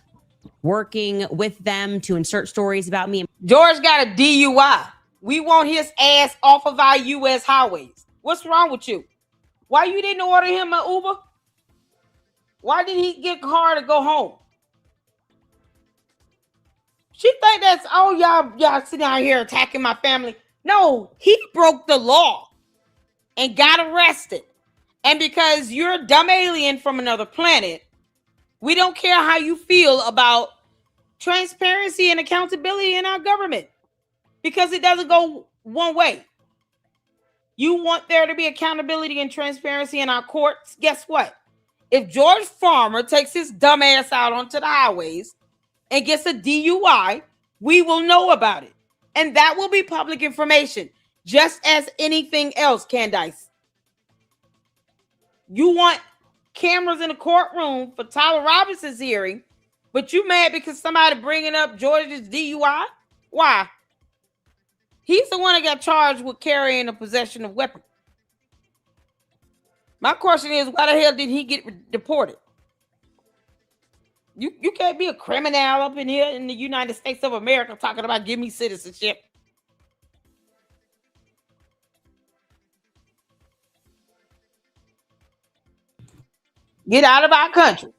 working with them to insert stories about me. George got a DUI. We want his ass off of our U.S. highways. What's wrong with you? Why you didn't order him an Uber? Why did he get a car to go home? She think that's, oh, y'all sitting out here attacking my family. No, he broke the law and got arrested. And because you're a dumb alien from another planet, we don't care how you feel about transparency and accountability in our government because it doesn't go one way. You want there to be accountability and transparency in our courts? Guess what? If George Farmer takes his dumb ass out onto the highways and gets a DUI, we will know about it. And that will be public information, just as anything else, Candace. You want cameras in the courtroom for Tyler Robinson's hearing, but you mad because somebody bringing up George's DUI? Why? He's the one that got charged with carrying a possession of weapon. My question is, why the hell did he get deported? You can't be a criminal up in here in the United States of America talking about give me citizenship. Get out of our country.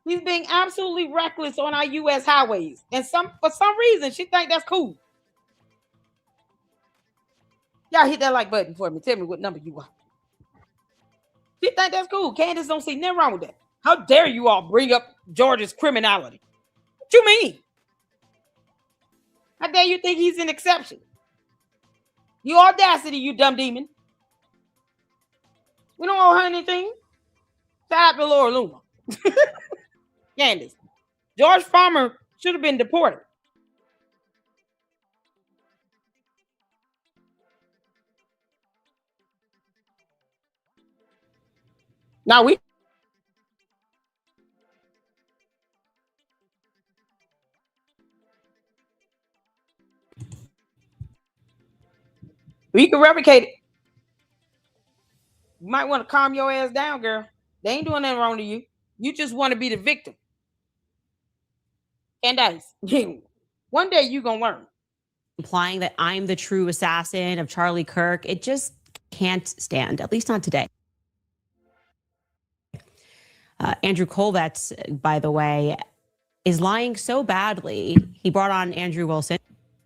He's being absolutely reckless on our U.S. highways. And for some reason, she think that's cool. Y'all hit that like button for me. Tell me what number you are. She think that's cool. Candace don't see nothing wrong with that. How dare you all bring up George's criminality? What you mean? How dare you think he's an exception? You audacity, you dumb demon. We don't owe her anything. Shout out to Laura Luma. Candace. George Farmer should have been deported. Now we can replicate it. You might want to calm your ass down, girl. They ain't doing nothing wrong to you. You just want to be the victim. Candace, one day you gonna learn. Implying that I'm the true assassin of Charlie Kirk, it just can't stand, at least not today. Andrew Colvetz, by the way, is lying so badly. He brought on Andrew Wilson,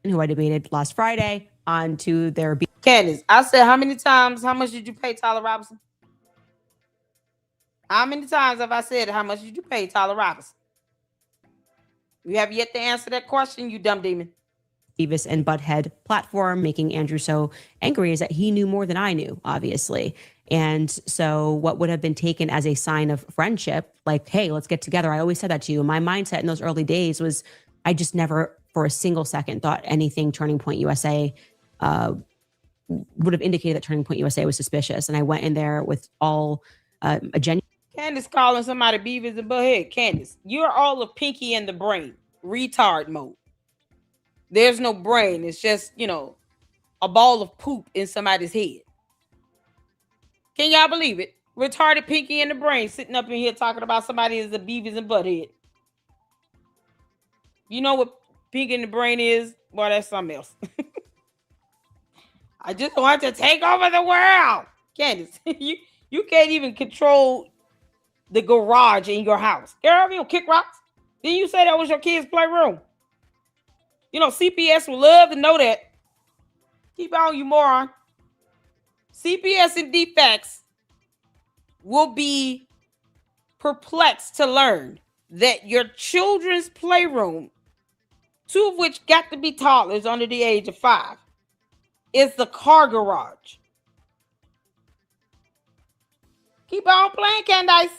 who I debated last Friday, onto their... Candace, I said how many times, how much did you pay Tyler Robinson? How many times have I said how much did you pay Tyler Robinson? You have yet to answer that question, you dumb demon. Beavis and Butthead platform, making Andrew so angry is that he knew more than I knew, obviously. And so what would have been taken as a sign of friendship, like, hey, let's get together. I always said that to you. My mindset in those early days was I just never for a single second thought anything Turning Point USA would have indicated that Turning Point USA was suspicious. And I went in there with all a genuine... Candace calling somebody Beavis and Butthead. Candace, you're all of Pinky and the Brain, retard mode. There's no brain. It's just, a ball of poop in somebody's head. Can y'all believe it? Retarded Pinky and the Brain sitting up in here talking about somebody as a Beavis and Butthead. You know what pink in the brain is, boy, that's something else. I just want to take over the world. Candace, you can't even control the garage in your house. Girl, you don't kick rocks. Didn't you say that was your kid's playroom? You know, CPS would love to know that. Keep on, you moron. CPS and defects will be perplexed to learn that your children's playroom, 2 of which got to be toddlers under the age of 5, is the car garage. Keep on playing, Candace.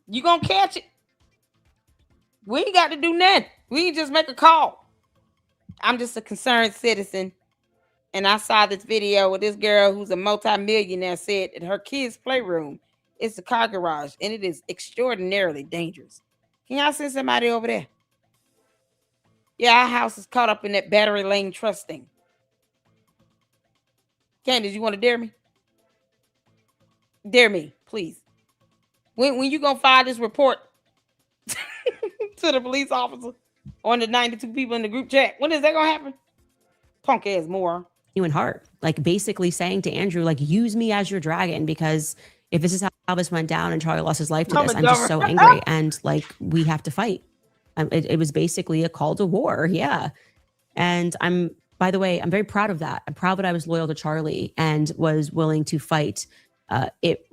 You gonna catch it. We ain't got to do nothing. We can just make a call. I'm just a concerned citizen. And I saw this video with this girl who's a multimillionaire said that her kid's playroom is the car garage, and it is extraordinarily dangerous. Can y'all send somebody over there? Yeah, our house is caught up in that battery lane trust thing. Candace, you want to dare me? Dare me, please. When you gonna file this report to the police officer on the 92 people in the group chat? When is that gonna happen? Punk ass moron. Genuine heart, like basically saying to Andrew, like, use me as your dragon, because if this is how this went down and Charlie lost his life to this, I'm just so angry, and like we have to fight. It was basically a call to war, yeah. And by the way, I'm very proud of that. I'm proud that I was loyal to Charlie and was willing to fight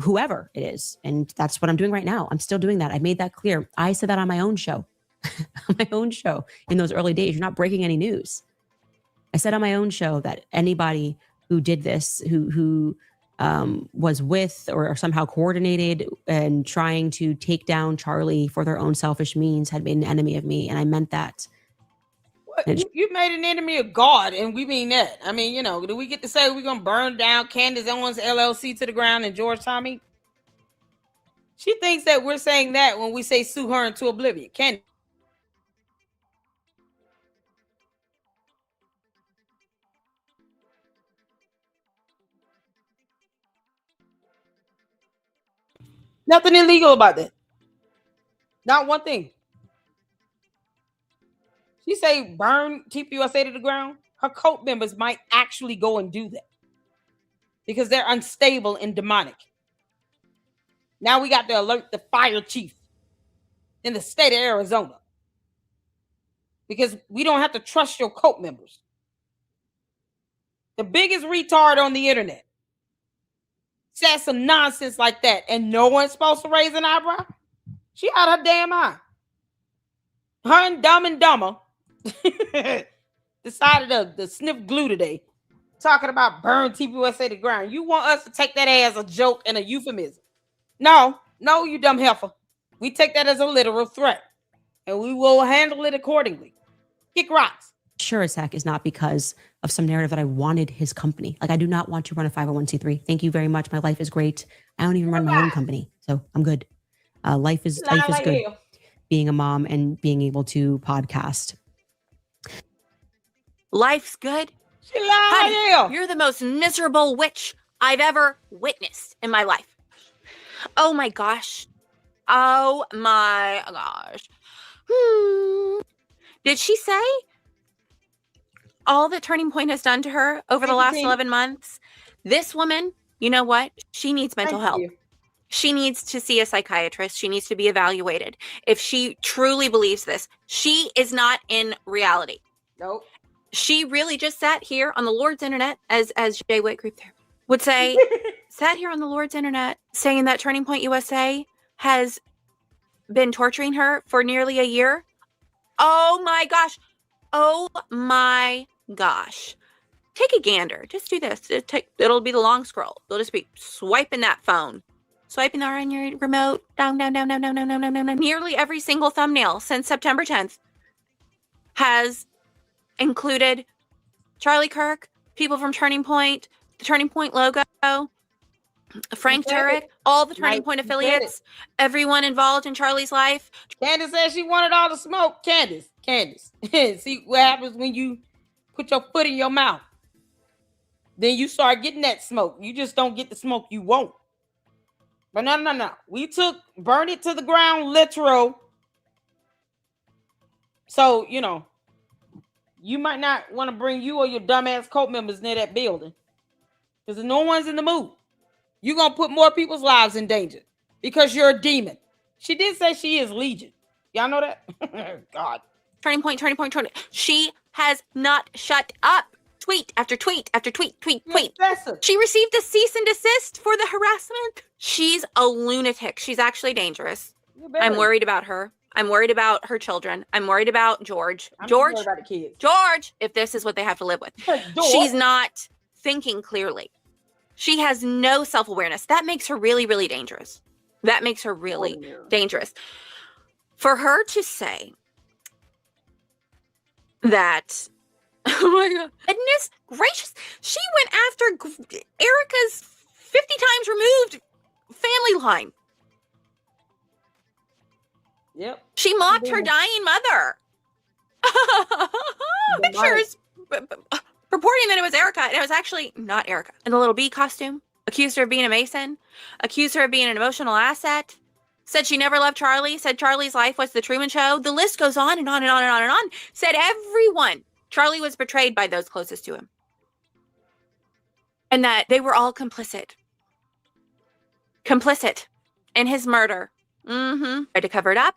whoever it is, and that's what I'm doing right now. I'm still doing that. I made that clear. I said that on my own show, in those early days. You're not breaking any news. I said on my own show that anybody who did this, who was with or somehow coordinated and trying to take down Charlie for their own selfish means had been an enemy of me. And I meant that. You made an enemy of God, and we mean that. I mean, you know, do we get to say we're going to burn down Candace Owens LLC to the ground and George Tommy? She thinks that we're saying that when we say sue her into oblivion. Candace. Nothing illegal about that. Not one thing. She say burn TPUSA to the ground. Her cult members might actually go and do that because they're unstable and demonic. Now we got to alert the fire chief in the state of Arizona because we don't have to trust your cult members. The biggest retard on the internet says some nonsense like that, and no one's supposed to raise an eyebrow. She out her damn eye. Her and Dumb and Dumber decided to sniff glue today, talking about burn TPUSA to the ground. You want us to take that as a joke and a euphemism? No, you dumb heifer. We take that as a literal threat, and we will handle it accordingly. Kick rocks. Sure as heck is not because of some narrative that I wanted his company. Like, I do not want to run a 501c3. Thank you very much. My life is great. I don't even run my own company, so I'm good. Life is good. Being a mom and being able to podcast. Life's good. Honey, you're the most miserable witch I've ever witnessed in my life. Oh my gosh. Did she say all that Turning Point has done to her over the last 11 months? This woman, you know what? She needs mental help. She needs to see a psychiatrist. She needs to be evaluated. If she truly believes this, she is not in reality. Nope. She really just sat here on the Lord's internet, as Jay Whitgroup there would say, sat here on the Lord's internet saying that Turning Point USA has been torturing her for nearly a year. Oh my gosh. Oh my gosh. Take a gander. Just do this. It'll be the long scroll. You'll just be swiping that phone. Swiping there on your remote. Down. Nearly every single thumbnail since September 10th has included Charlie Kirk, people from Turning Point, the Turning Point logo, Frank Turek, all the Turning Point affiliates, everyone involved in Charlie's life. Candace said she wanted all the smoke. Candace. See what happens when you put your foot in your mouth. Then you start getting that smoke. You just don't get the smoke you want. But no. We burn it to the ground, literal. So, you might not want to bring you or your dumbass cult members near that building because no one's in the mood. You're going to put more people's lives in danger because you're a demon. She did say she is Legion. Y'all know that? God. Turning point. She has not shut up. Tweet after tweet after tweet. She received a cease and desist for the harassment. She's a lunatic. She's actually dangerous. I'm worried about her. I'm worried about her children. I'm worried about George. I'm worried about the kids. George, if this is what they have to live with. She's not thinking clearly. She has no self-awareness. That makes her really, really dangerous. Dangerous. For her to say that, oh my God, goodness gracious, she went after Erica's 50 times removed family line. Yep. She mocked her dying mother. Pictures purporting that it was Erica, and it was actually not Erica. In the little bee costume, accused her of being a Mason, accused her of being an emotional asset, said she never loved Charlie, said Charlie's life was the Truman Show. The list goes on and on and on and on and on. Said everyone, Charlie was betrayed by those closest to him. And that they were all complicit. Complicit in his murder. Tried to cover it up.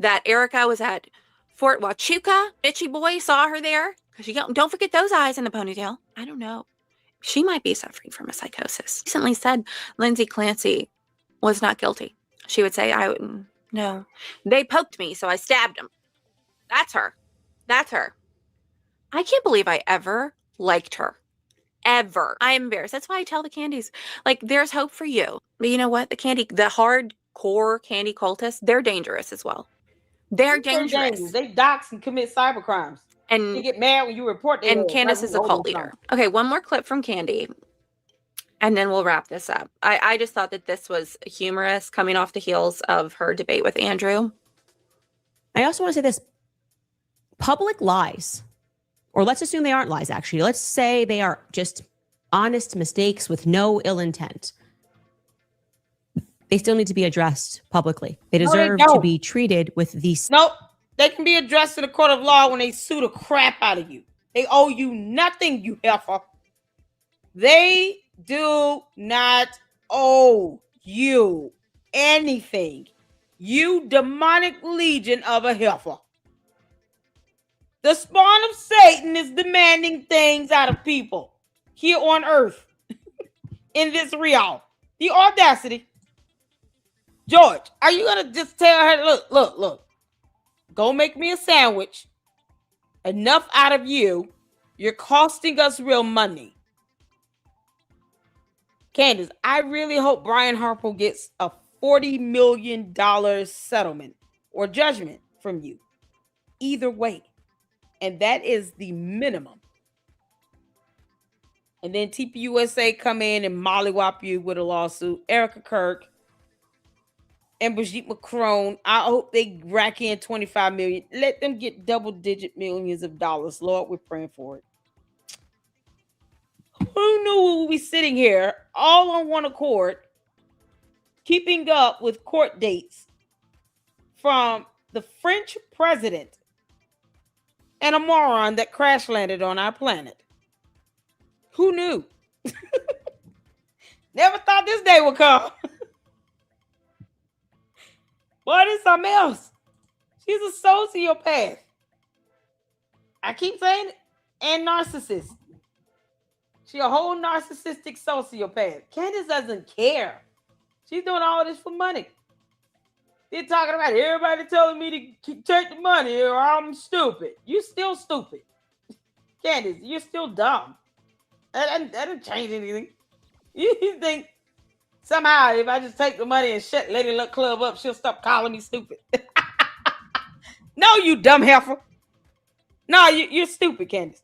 That Erica was at Fort Huachuca. Bitchy boy saw her there. Don't forget those eyes in the ponytail. I don't know. She might be suffering from a psychosis. Recently said Lindsay Clancy was not guilty. She would say, no. They poked me, so I stabbed him. That's her. I can't believe I ever liked her. Ever. I'm embarrassed. That's why I tell the Candies, like, there's hope for you. But you know what? The hardcore candy cultists, they're dangerous as well. They're dangerous. They dox and commit cyber crimes. And they get mad when you report them. And Candace is a cult leader. Okay, one more clip from Candy, and then we'll wrap this up. I just thought that this was humorous coming off the heels of her debate with Andrew. I also want to say this. Public lies, or let's assume they aren't lies, actually. Let's say they are just honest mistakes with no ill intent. They still need to be addressed publicly. They deserve to be treated with these. Nope. They can be addressed in a court of law when they sue the crap out of you. They owe you nothing, you heifer. They do not owe you anything. You demonic legion of a heifer. The spawn of Satan is demanding things out of people here on earth in this realm. The audacity. George, are you going to just tell her, look, go make me a sandwich. Enough out of you. You're costing us real money. Candace, I really hope Brian Harper gets a $40 million settlement or judgment from you. Either way. And that is the minimum. And then TPUSA come in and mollywop you with a lawsuit. Erica Kirk and Brigitte Macron, I hope they rack in $25 million. Let them get double-digit millions of dollars. Lord, we're praying for it. Who knew we would be sitting here all on one accord, keeping up with court dates from the French president and a moron that crash landed on our planet? Who knew? Never thought this day would come. Boy, this is something else. She's a sociopath. I keep saying it. And narcissist. She a whole narcissistic sociopath. Candace doesn't care. She's doing all this for money. They're talking about everybody telling me to take the money or I'm stupid. You still stupid. Candace, you're still dumb. That doesn't change anything. You think somehow if I just take the money and shut Lady Luck Club up, she'll stop calling me stupid? No, you dumb heifer. No, you're stupid, Candace.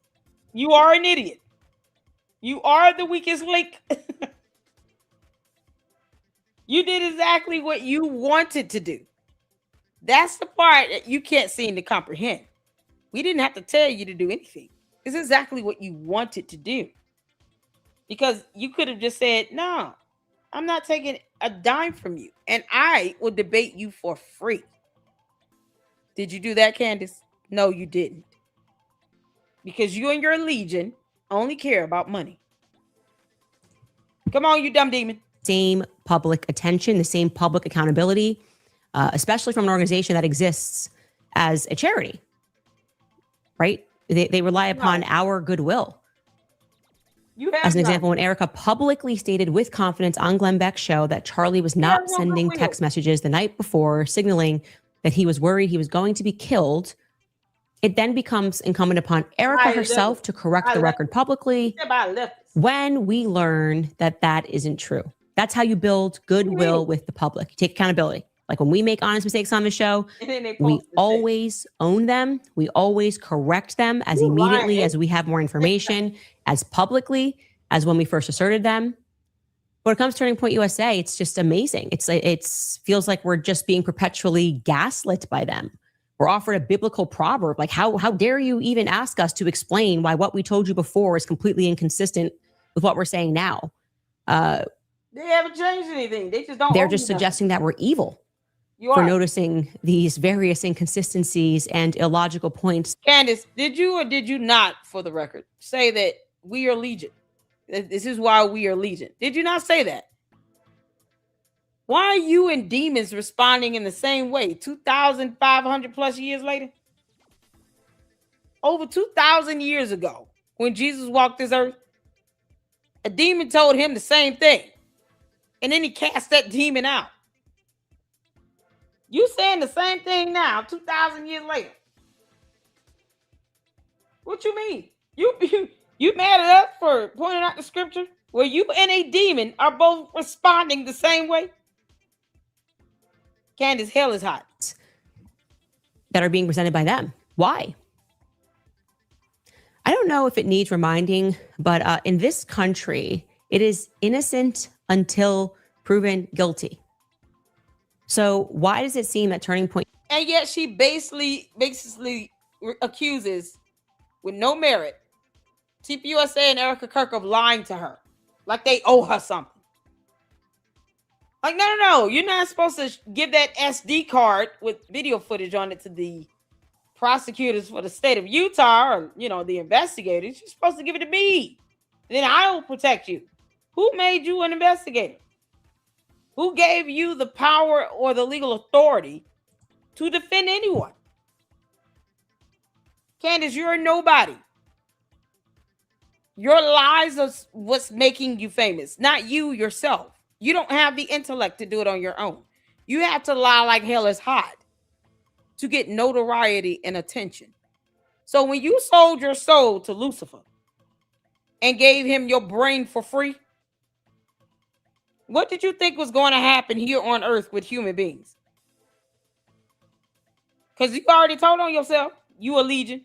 You are an idiot. You are the weakest link. You did exactly what you wanted to do. That's the part that you can't seem to comprehend. We didn't have to tell you to do anything. It's exactly what you wanted to do. Because you could have just said, no, I'm not taking a dime from you. And I will debate you for free. Did you do that, Candace? No, you didn't. Because you and your legion only care about money. Come on, you dumb demon. Same public attention, the same public accountability, especially from an organization that exists as a charity, right? They rely upon our goodwill. As an example, when Erica publicly stated with confidence on Glenn Beck's show that Charlie was not sending text messages the night before signaling that he was worried he was going to be killed, it then becomes incumbent upon Erica herself to correct the record publicly when we learn that that isn't true. That's how you build goodwill with the public. You take accountability. Like when we make honest mistakes on the show, we always own them. We always correct them as immediately as we have more information, as publicly as when we first asserted them. When it comes to Turning Point USA, it's just amazing. It feels like we're just being perpetually gaslit by them. We're offered a biblical proverb. Like, how dare you even ask us to explain why what we told you before is completely inconsistent with what we're saying now? They haven't changed anything. They just don't. They're just suggesting that we're evil for noticing these various inconsistencies and illogical points. Candace, did you or did you not, for the record, say that we are legion? This is why we are legion. Did you not say that? Why are you and demons responding in the same way 2,500 plus years later? Over 2,000 years ago, when Jesus walked this earth, a demon told him the same thing. And then he cast that demon out. You saying the same thing now, 2,000 years later. What you mean? You mad at us for pointing out the scripture where you and a demon are both responding the same way? Candace, hell is hot. That are being presented by them. Why? I don't know if it needs reminding, but in this country, it is innocent until proven guilty. So why does it seem that Turning Point... And yet she basically accuses, with no merit, TPUSA and Erica Kirk of lying to her. Like they owe her something. Like, no. You're not supposed to give that SD card with video footage on it to the prosecutors for the state of Utah or, the investigators. You're supposed to give it to me. Then I will protect you. Who made you an investigator? Who gave you the power or the legal authority to defend anyone? Candace, you're a nobody. Your lies are what's making you famous, not you yourself. You don't have the intellect to do it on your own. You have to lie like hell is hot to get notoriety and attention. So when you sold your soul to Lucifer and gave him your brain for free, what did you think was going to happen here on earth with human beings? Because you already told on yourself, you a legion.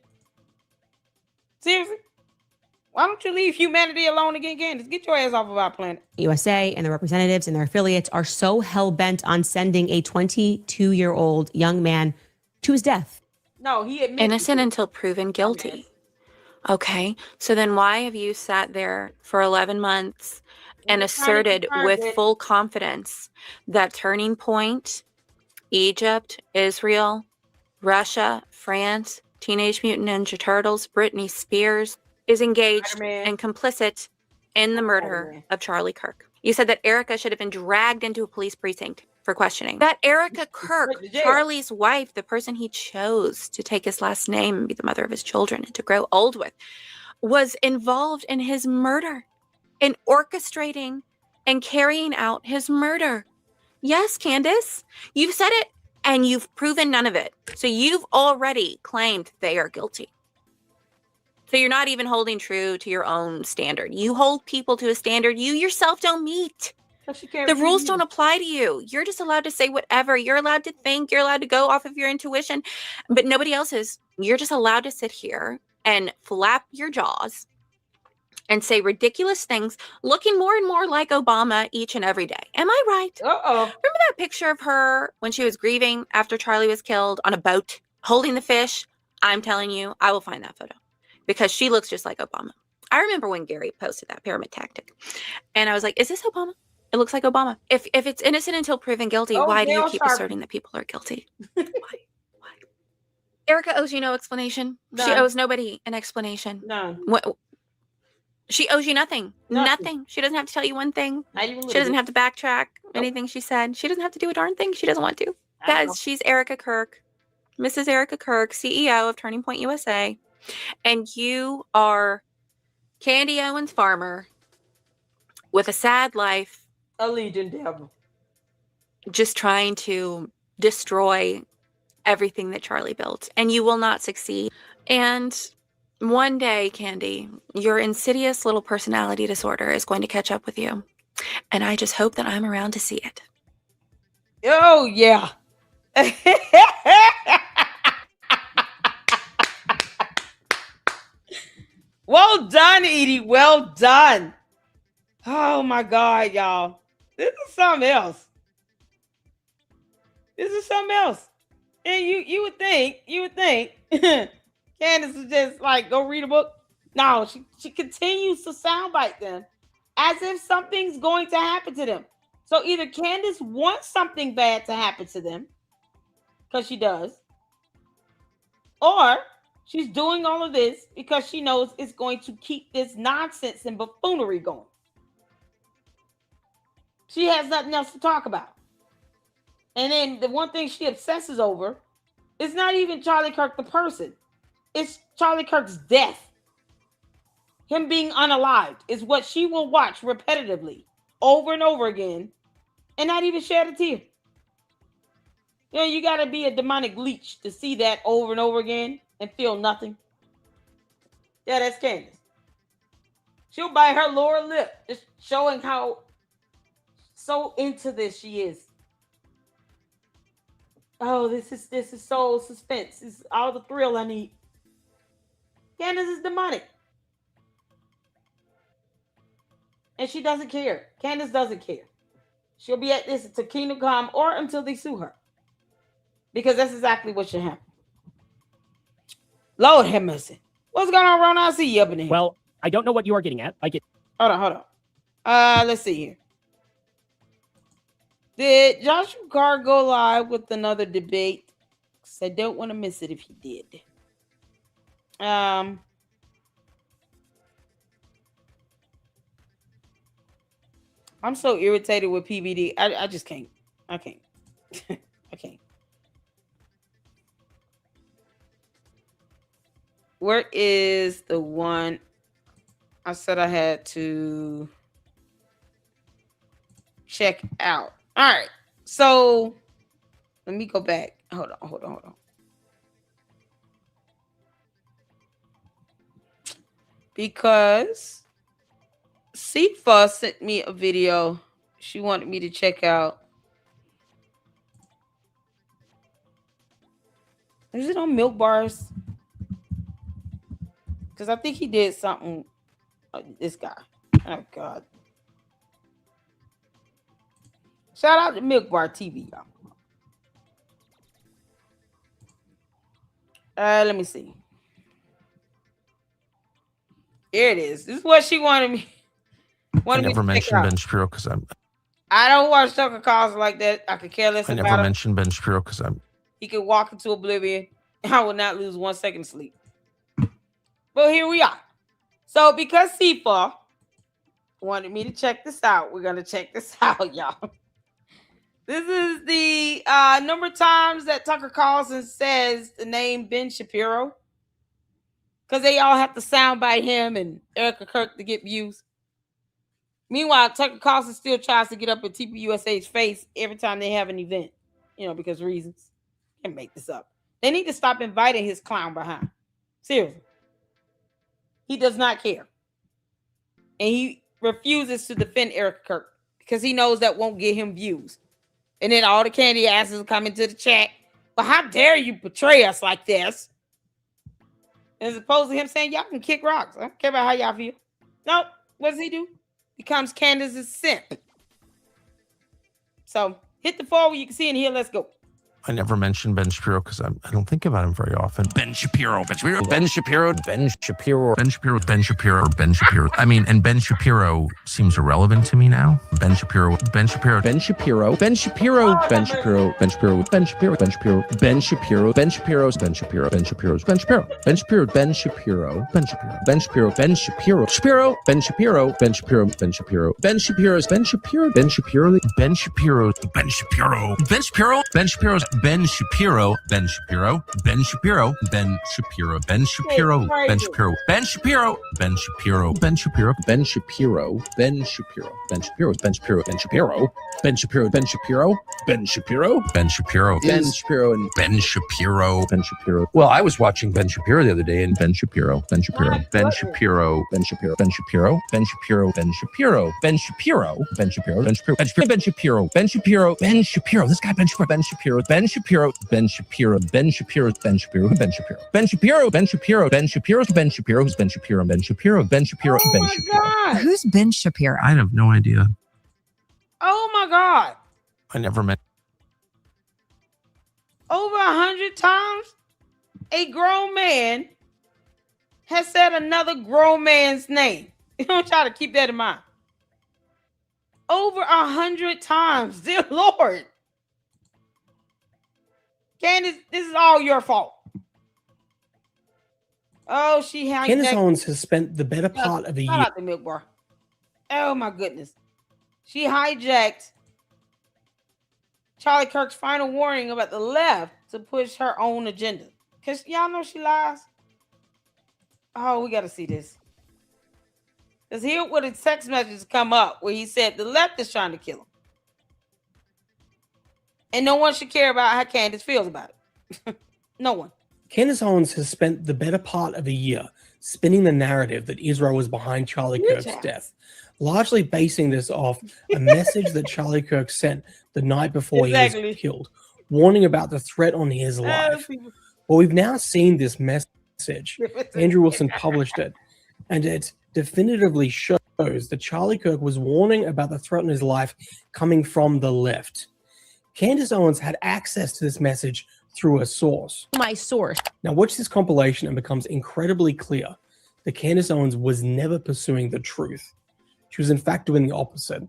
Seriously? Why don't you leave humanity alone again, Candace? Get your ass off of our planet. USA and the representatives and their affiliates are so hell-bent on sending a 22-year-old young man to his death. No, he admitted innocent until proven guilty. Okay, so then why have you sat there for 11 months and asserted with full confidence that Turning Point, Egypt, Israel, Russia, France, Teenage Mutant Ninja Turtles, Britney Spears is engaged and complicit in the murder of Charlie Kirk? You said that Erica should have been dragged into a police precinct for questioning. That Erica Kirk, Charlie's wife, the person he chose to take his last name and be the mother of his children and to grow old with, was involved in his murder, in orchestrating and carrying out his murder. Yes, Candace, you've said it and you've proven none of it. So you've already claimed they are guilty. So you're not even holding true to your own standard. You hold people to a standard you yourself don't meet. The rules don't apply to you. You're just allowed to say whatever. You're allowed to think. You're allowed to go off of your intuition, but nobody else is. You're just allowed to sit here and flap your jaws and say ridiculous things, looking more and more like Obama each and every day. Am I right? Remember that picture of her when she was grieving after Charlie was killed on a boat, holding the fish? I'm telling you, I will find that photo because she looks just like Obama. I remember when Gary posted that pyramid tactic, and I was like, is this Obama? It looks like Obama. If it's innocent until proven guilty, why do you keep asserting that people are guilty? Why? Erica owes you no explanation. She None. owes nobody an explanation. None. What? She owes you nothing. Nothing. Nothing. She doesn't have to tell you one thing. Not even a She little doesn't bit. have to backtrack anything she said. She doesn't have to do a darn thing she doesn't want to. I know. Guys, she's Erica Kirk, Mrs. Erica Kirk, CEO of Turning Point USA. And you are Candy Owens farmer with a sad life, A legion devil. just trying to destroy everything that Charlie built. And you will not succeed. And one day, Candy, your insidious little personality disorder is going to catch up with you. And I just hope that I'm around to see it. Oh, yeah. Well done, Edie. Well done. Oh, my God, y'all. This is something else. This is something else. And you would think, Candace is just like, go read a book. No, she continues to soundbite them as if something's going to happen to them. So either Candace wants something bad to happen to them, because she does, or she's doing all of this because she knows it's going to keep this nonsense and buffoonery going. She has nothing else to talk about. And then the one thing she obsesses over is not even Charlie Kirk the person. It's Charlie Kirk's death. Him being unalived is what she will watch repetitively over and over again and not even shed a tear. You know, you got to be a demonic leech to see that over and over again and feel nothing. Yeah, that's Candace. She'll bite her lower lip, just showing how so into this she is. Oh, this is so suspense. This is all the thrill I need. Candace is demonic. And she doesn't care. Candace doesn't care. She'll be at this until Kingdom Come or until they sue her. Because that's exactly what should happen. Lord have mercy. What's going on, Ron? I see you up in here. Well, I don't know what you are getting at. Hold on. Let's see here. Did Joshua Carr go live with another debate? Because I don't want to miss it if he did. I'm so irritated with PBD. I just can't. I can't. I can't. Where is the one I said I had to check out? All right. So let me go back. Hold on. Because Sifa sent me a video she wanted me to check out. Is it on Milk Bars? Because I think he did something. This guy. Oh, God. Shout out to Milk Bar TV, y'all. Let me see. Here it is. This is what she wanted me. I never mentioned Ben Shapiro because I don't watch Tucker Carlson like that. I could care less about him. I never mentioned Ben Shapiro because He could walk into oblivion. I will not lose 1 second of sleep. But here we are. So because Sifa wanted me to check this out, we're gonna check this out, y'all. This is the number of times that Tucker Carlson says the name Ben Shapiro. Because they all have to soundbite him and Erica Kirk to get views. Meanwhile, Tucker Carlson still tries to get up in TPUSA's face every time they have an event. You know, because reasons. Can't make this up. They need to stop inviting his clown behind. Seriously. He does not care. And he refuses to defend Erica Kirk because he knows that won't get him views. And then all the candy asses come into the chat. Well, how dare you portray us like this? As opposed to him saying, y'all can kick rocks. I don't care about how y'all feel. Nope. What does he do? Becomes Candace's simp. So hit the forward you can see in here. Let's go. I never mention Ben Shapiro because I don't think about him very often. Ben Shapiro. Ben Shapiro. Ben Shapiro. Ben Shapiro. Ben Shapiro. Ben Shapiro. Ben Shapiro. I mean, and Ben Shapiro seems irrelevant to me now. Ben Shapiro. Ben Shapiro. Ben Shapiro. Ben Shapiro. Ben Shapiro. Ben Shapiro. Ben Shapiro. Ben Shapiro. Ben Shapiro. Ben Shapiro's. Ben Shapiro. Ben Shapiro's. Ben Shapiro. Ben Shapiro. Ben Shapiro. Ben Shapiro. Ben Shapiro. Ben Shapiro. Shapiro. Ben Shapiro. Ben Shapiro. Ben Shapiro. Ben Shapiro's. Ben Shapiro. Ben Shapiro. Ben Shapiro. Ben Shapiro. Ben Shapiro. Ben Shapiro's. Ben Shapiro. Ben Shapiro. Ben Shapiro. Ben Shapiro. Ben Shapiro. Ben Shapiro. Ben Shapiro. Ben Shapiro. Ben Shapiro. Ben Shapiro. Ben Shapiro. Ben Shapiro. Ben Shapiro. Ben Shapiro. Ben Shapiro. Ben Shapiro. Ben Shapiro. Ben Shapiro. Ben Shapiro and Ben Shapiro. Ben Shapiro. Well, I was watching Ben Shapiro the other day, and Ben Shapiro. Ben Shapiro. Ben Shapiro. Ben Shapiro. Ben Shapiro. Ben Shapiro. Ben Shapiro. Ben Shapiro. Ben Shapiro. Ben Shapiro. Ben Shapiro. Ben Shapiro. Ben Shapiro. This guy Ben Shapiro. Ben Shapiro. Ben Shapiro. Ben Shapiro. Ben Shapiro. Ben Shapiro. Ben Shapiro. Ben Shapiro. Ben Shapiro. Ben Shapiro. Ben Shapiro. Who's Ben Shapiro? Ben Shapiro. Ben Shapiro. Ben Shapiro. Who's Ben Shapiro? I have no idea. Oh my God. I never met. Over 100 times, a grown man has said another grown man's name. You don't try to keep that in mind. Over 100 times, dear Lord. Candace, this is all your fault. Oh, she hijacked. Candace Owens has spent the better part of a year. Out the milk bar. Oh my goodness. She hijacked Charlie Kirk's final warning about the left to push her own agenda. Because y'all know she lies. Oh, we got to see this. Because here where the text messages come up where he said the left is trying to kill him. And no one should care about how Candace feels about it. No one. Candace Owens has spent the better part of a year spinning the narrative that Israel was behind Charlie Kirk's death, largely basing this off a message that Charlie Kirk sent the night before he was killed, warning about the threat on his life. Well, we've now seen this message. Andrew Wilson published it, and it definitively shows that Charlie Kirk was warning about the threat on his life coming from the left. Candace Owens had access to this message through a source. My source. Now watch this compilation and it becomes incredibly clear that Candace Owens was never pursuing the truth. She was in fact doing the opposite,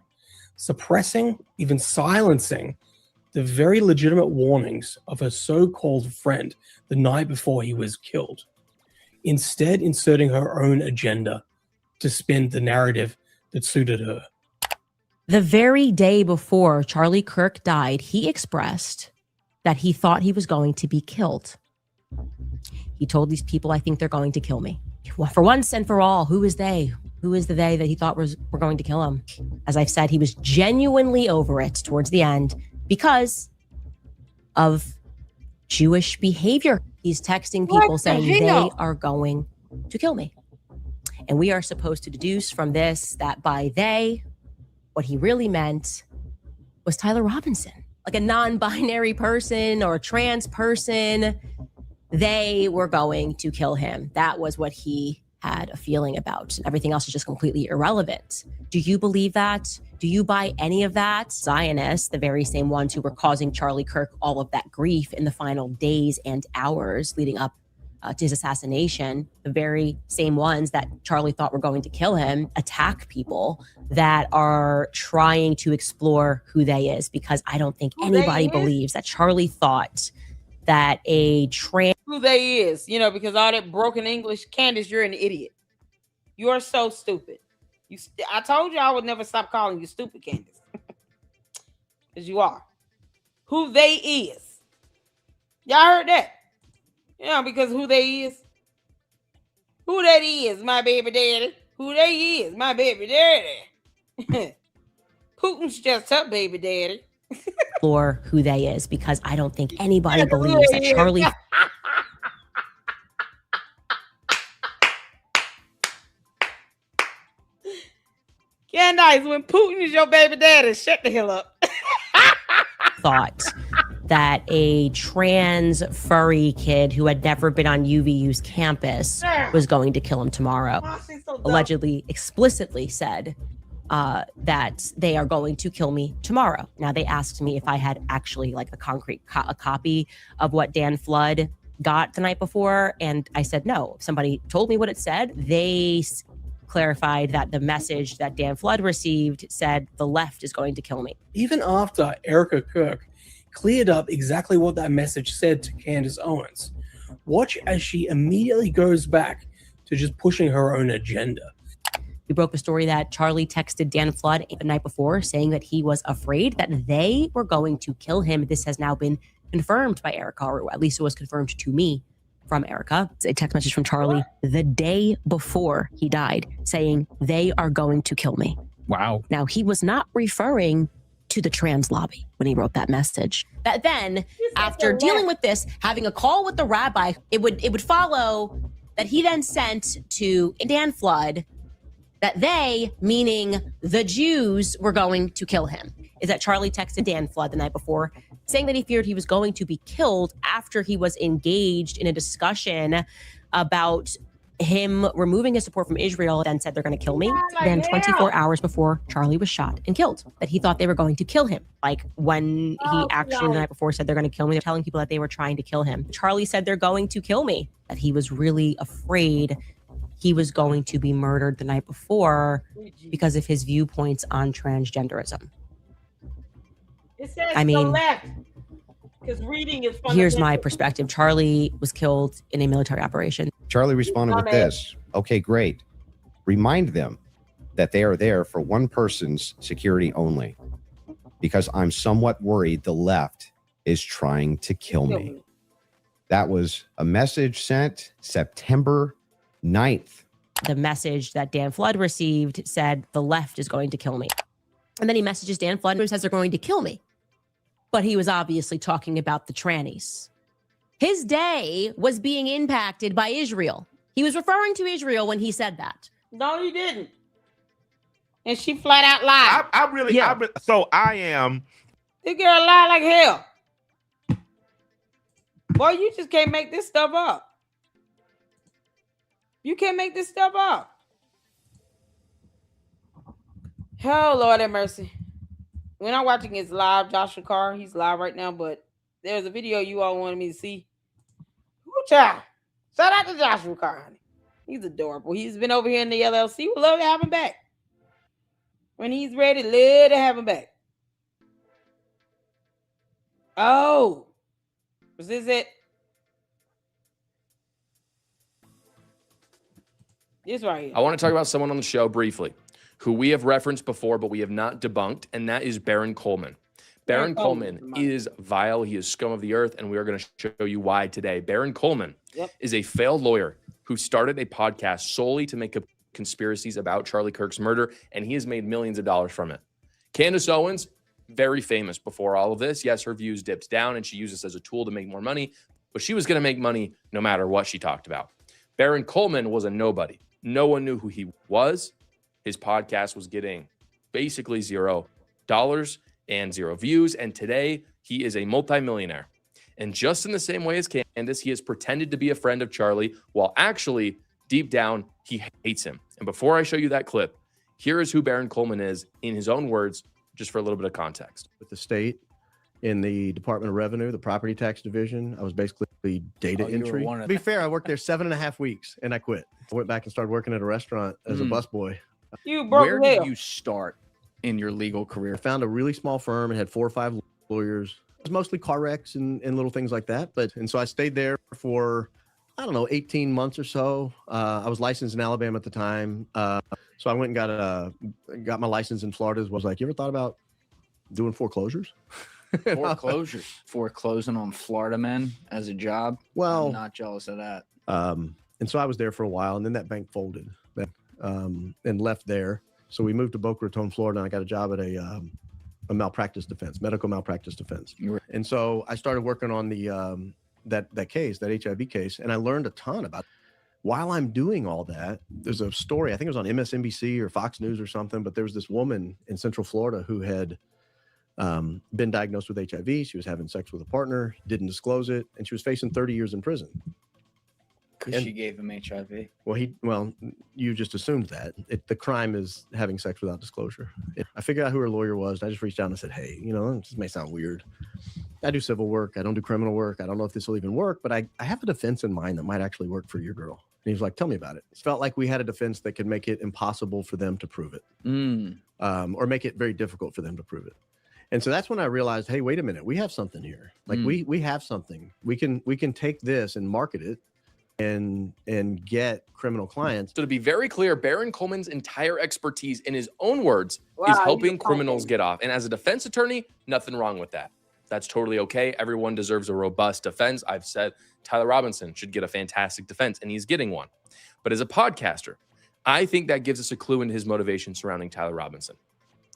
suppressing, even silencing the very legitimate warnings of her so-called friend the night before he was killed, instead inserting her own agenda to spin the narrative that suited her. The very day before Charlie Kirk died, he expressed that he thought he was going to be killed. He told these people, I think they're going to kill me. For once and for all, who is they? Who is the they that he thought were going to kill him? As I've said, he was genuinely over it towards the end because of Jewish behavior. He's texting people saying they are going to kill me. And we are supposed to deduce from this that by they, what he really meant was Tyler Robinson, like a non-binary person or a trans person. They were going to kill him. That was what he had a feeling about. Everything else is just completely irrelevant. Do you believe that? Do you buy any of that? Zionists, the very same ones who were causing Charlie Kirk all of that grief in the final days and hours leading up to his assassination, the very same ones that Charlie thought were going to kill him, attack people that are trying to explore who they is, because I don't think anybody believes that Charlie thought that a trans... Who they is, you know, because all that broken English. Candace, you're an idiot. You're so stupid. I told you I would never stop calling you stupid, Candace. Because you are. Who they is. Y'all heard that? Yeah, because who they is. Who that is, my baby daddy. Who they is, my baby daddy. Putin's just her baby daddy. Or who they is, because I don't think anybody believes that Charlie... Candace, when Putin is your baby daddy, shut the hell up. thought that a trans furry kid who had never been on UVU's campus was going to kill him tomorrow. Allegedly, explicitly said that they are going to kill me tomorrow. Now, they asked me if I had actually like a concrete a copy of what Dan Flood got the night before, and I said no. If somebody told me what it said, they clarified that the message that Dan Flood received said the left is going to kill me. Even after Erica Kirk cleared up exactly what that message said to Candace Owens, watch as she immediately goes back to just pushing her own agenda. We broke the story that Charlie texted Dan Flood the night before saying that he was afraid that they were going to kill him. This has now been confirmed by Erica, or at least it was confirmed to me from Erica. It's a text message from Charlie the day before he died saying they are going to kill me. Wow. Now, he was not referring to the trans lobby when he wrote that message. That then, after dealing with this, having a call with the rabbi, it would follow that he then sent to Dan Flood that they, meaning the Jews, were going to kill him. Is that Charlie texted Dan Flood the night before saying that he feared he was going to be killed after he was engaged in a discussion about him removing his support from Israel, then said they're going to kill me. Then 24 hours before Charlie was shot and killed, that he thought they were going to kill him. Like when he actually the night before said they're going to kill me, they're telling people that they were trying to kill him. Charlie said they're going to kill me, that he was really afraid he was going to be murdered the night before because of his viewpoints on transgenderism. It says I mean, left, because reading is here's my perspective. Charlie was killed in a military operation. Charlie responded with this. Okay, great. Remind them that they are there for one person's security only, because I'm somewhat worried the left is trying to kill me. That was a message sent September 9th. The message that Dan Flood received said the left is going to kill me. And then he messages Dan Flood and says they're going to kill me. But he was obviously talking about the trannies. His day was being impacted by Israel. He was referring to Israel when he said that. No, he didn't. And she flat out lied. I am. This girl lied like hell. Boy, you just can't make this stuff up. You can't make this stuff up. Oh, Lord have mercy. When I'm watching his live, Joshua Carr, he's live right now, but there's a video you all wanted me to see. Ooh, child. Shout out to Joshua Carr, honey. He's adorable. He's been over here in the LLC. We'd love to have him back. When he's ready, love to have him back. Oh. Was this it? This right here. I want to talk about someone on the show briefly who we have referenced before, but we have not debunked, and that is Baron Coleman. Baron Coleman is vile. He is scum of the earth, and we are going to show you why today. Baron Coleman is a failed lawyer who started a podcast solely to make up conspiracies about Charlie Kirk's murder, and he has made millions of dollars from it. Candace Owens, very famous before all of this. Yes, her views dipped down, and she used this as a tool to make more money, but she was going to make money no matter what she talked about. Baron Coleman was a nobody. No one knew who he was. His podcast was getting basically $0 and 0 views. And today he is a multimillionaire. And just in the same way as Candace, he has pretended to be a friend of Charlie while actually deep down, he hates him. And before I show you that clip, here is who Baron Coleman is in his own words, just for a little bit of context. With the state in the Department of Revenue, the property tax division, I was basically data entry. To be fair, I worked there 7.5 weeks and I quit. I went back and started working at a restaurant as a busboy. Where did you start in your legal career? I found a really small firm and had 4 or 5 lawyers. It was mostly car wrecks and little things like that. And so I stayed there for, 18 months or so. I was licensed in Alabama at the time. So I went and got my license in Florida. Was like, you ever thought about doing foreclosures? Foreclosures, foreclosing on Florida men as a job. Well, I'm not jealous of that. And so I was there for a while, and then that bank folded and left there. So we moved to Boca Raton, Florida, and I got a job at a malpractice defense, medical malpractice defense. And so I started working on the that case, that HIV case, and I learned a ton about it. While I'm doing all that, there's a story, I think it was on MSNBC or Fox News or something, but there was this woman in Central Florida who had been diagnosed with HIV. She was having sex with a partner, didn't disclose it, and she was facing 30 years in prison. Because she gave him HIV. Well, you just assumed that. The crime is having sex without disclosure. I figured out who her lawyer was. And I just reached out and said, hey, this may sound weird. I do civil work. I don't do criminal work. I don't know if this will even work, but I have a defense in mind that might actually work for your girl. And he was like, tell me about it. It felt like we had a defense that could make it impossible for them to prove it, or make it very difficult for them to prove it. And so that's when I realized, hey, wait a minute, we have something here. Like we have something. We can take this and market it and get criminal clients. So to be very clear, Baron Coleman's entire expertise, in his own words, is helping criminals get off. And as a defense attorney, nothing wrong with that. That's totally okay. Everyone deserves a robust defense. I've said Tyler Robinson should get a fantastic defense, and he's getting one. But as a podcaster, I think that gives us a clue into his motivation surrounding Tyler Robinson.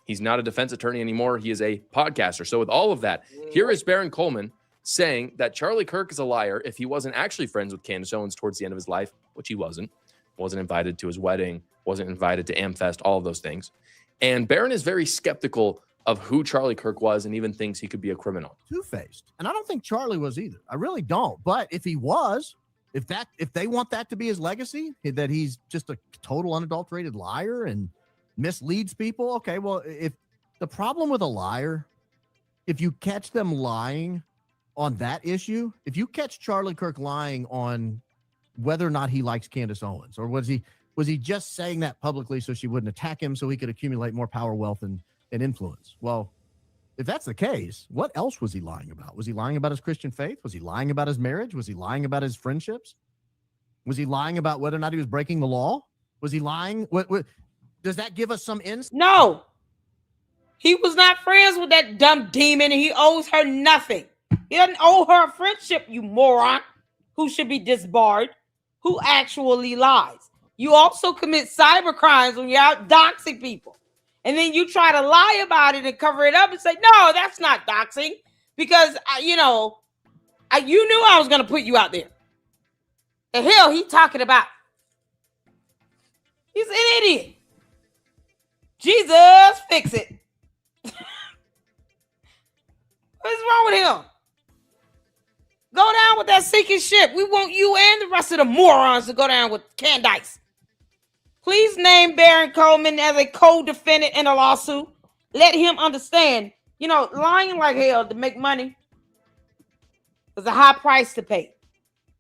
He's not a defense attorney anymore. He is a podcaster. So with all of that, here is Baron Coleman saying that Charlie Kirk is a liar if he wasn't actually friends with Candace Owens towards the end of his life, which he wasn't invited to his wedding, wasn't invited to AmFest, all of those things. And Baron is very skeptical of who Charlie Kirk was and even thinks he could be a criminal. Two-faced. And I don't think Charlie was either. I really don't. But if he was, if they want that to be his legacy, that he's just a total unadulterated liar and misleads people, okay, well, if the problem with a liar, if you catch them lying on that issue, if you catch Charlie Kirk lying on whether or not he likes Candace Owens, or was he just saying that publicly so she wouldn't attack him so he could accumulate more power, wealth, and influence? Well, if that's the case, what else was he lying about? Was he lying about his Christian faith? Was he lying about his marriage? Was he lying about his friendships? Was he lying about whether or not he was breaking the law? Was he lying? What does that give us some insight? No. He was not friends with that dumb demon, and he owes her nothing. He doesn't owe her a friendship, you moron, who should be disbarred, who actually lies. You also commit cyber crimes when you're out doxing people. And then you try to lie about it and cover it up and say, no, that's not doxing, because, you knew I was going to put you out there. The hell he talking about? He's an idiot. Jesus, fix it. What's wrong with him? Go down with that sinking ship. We want you and the rest of the morons to go down with Candace. Please name Baron Coleman as a co-defendant in a lawsuit. Let him understand, lying like hell to make money is a high price to pay.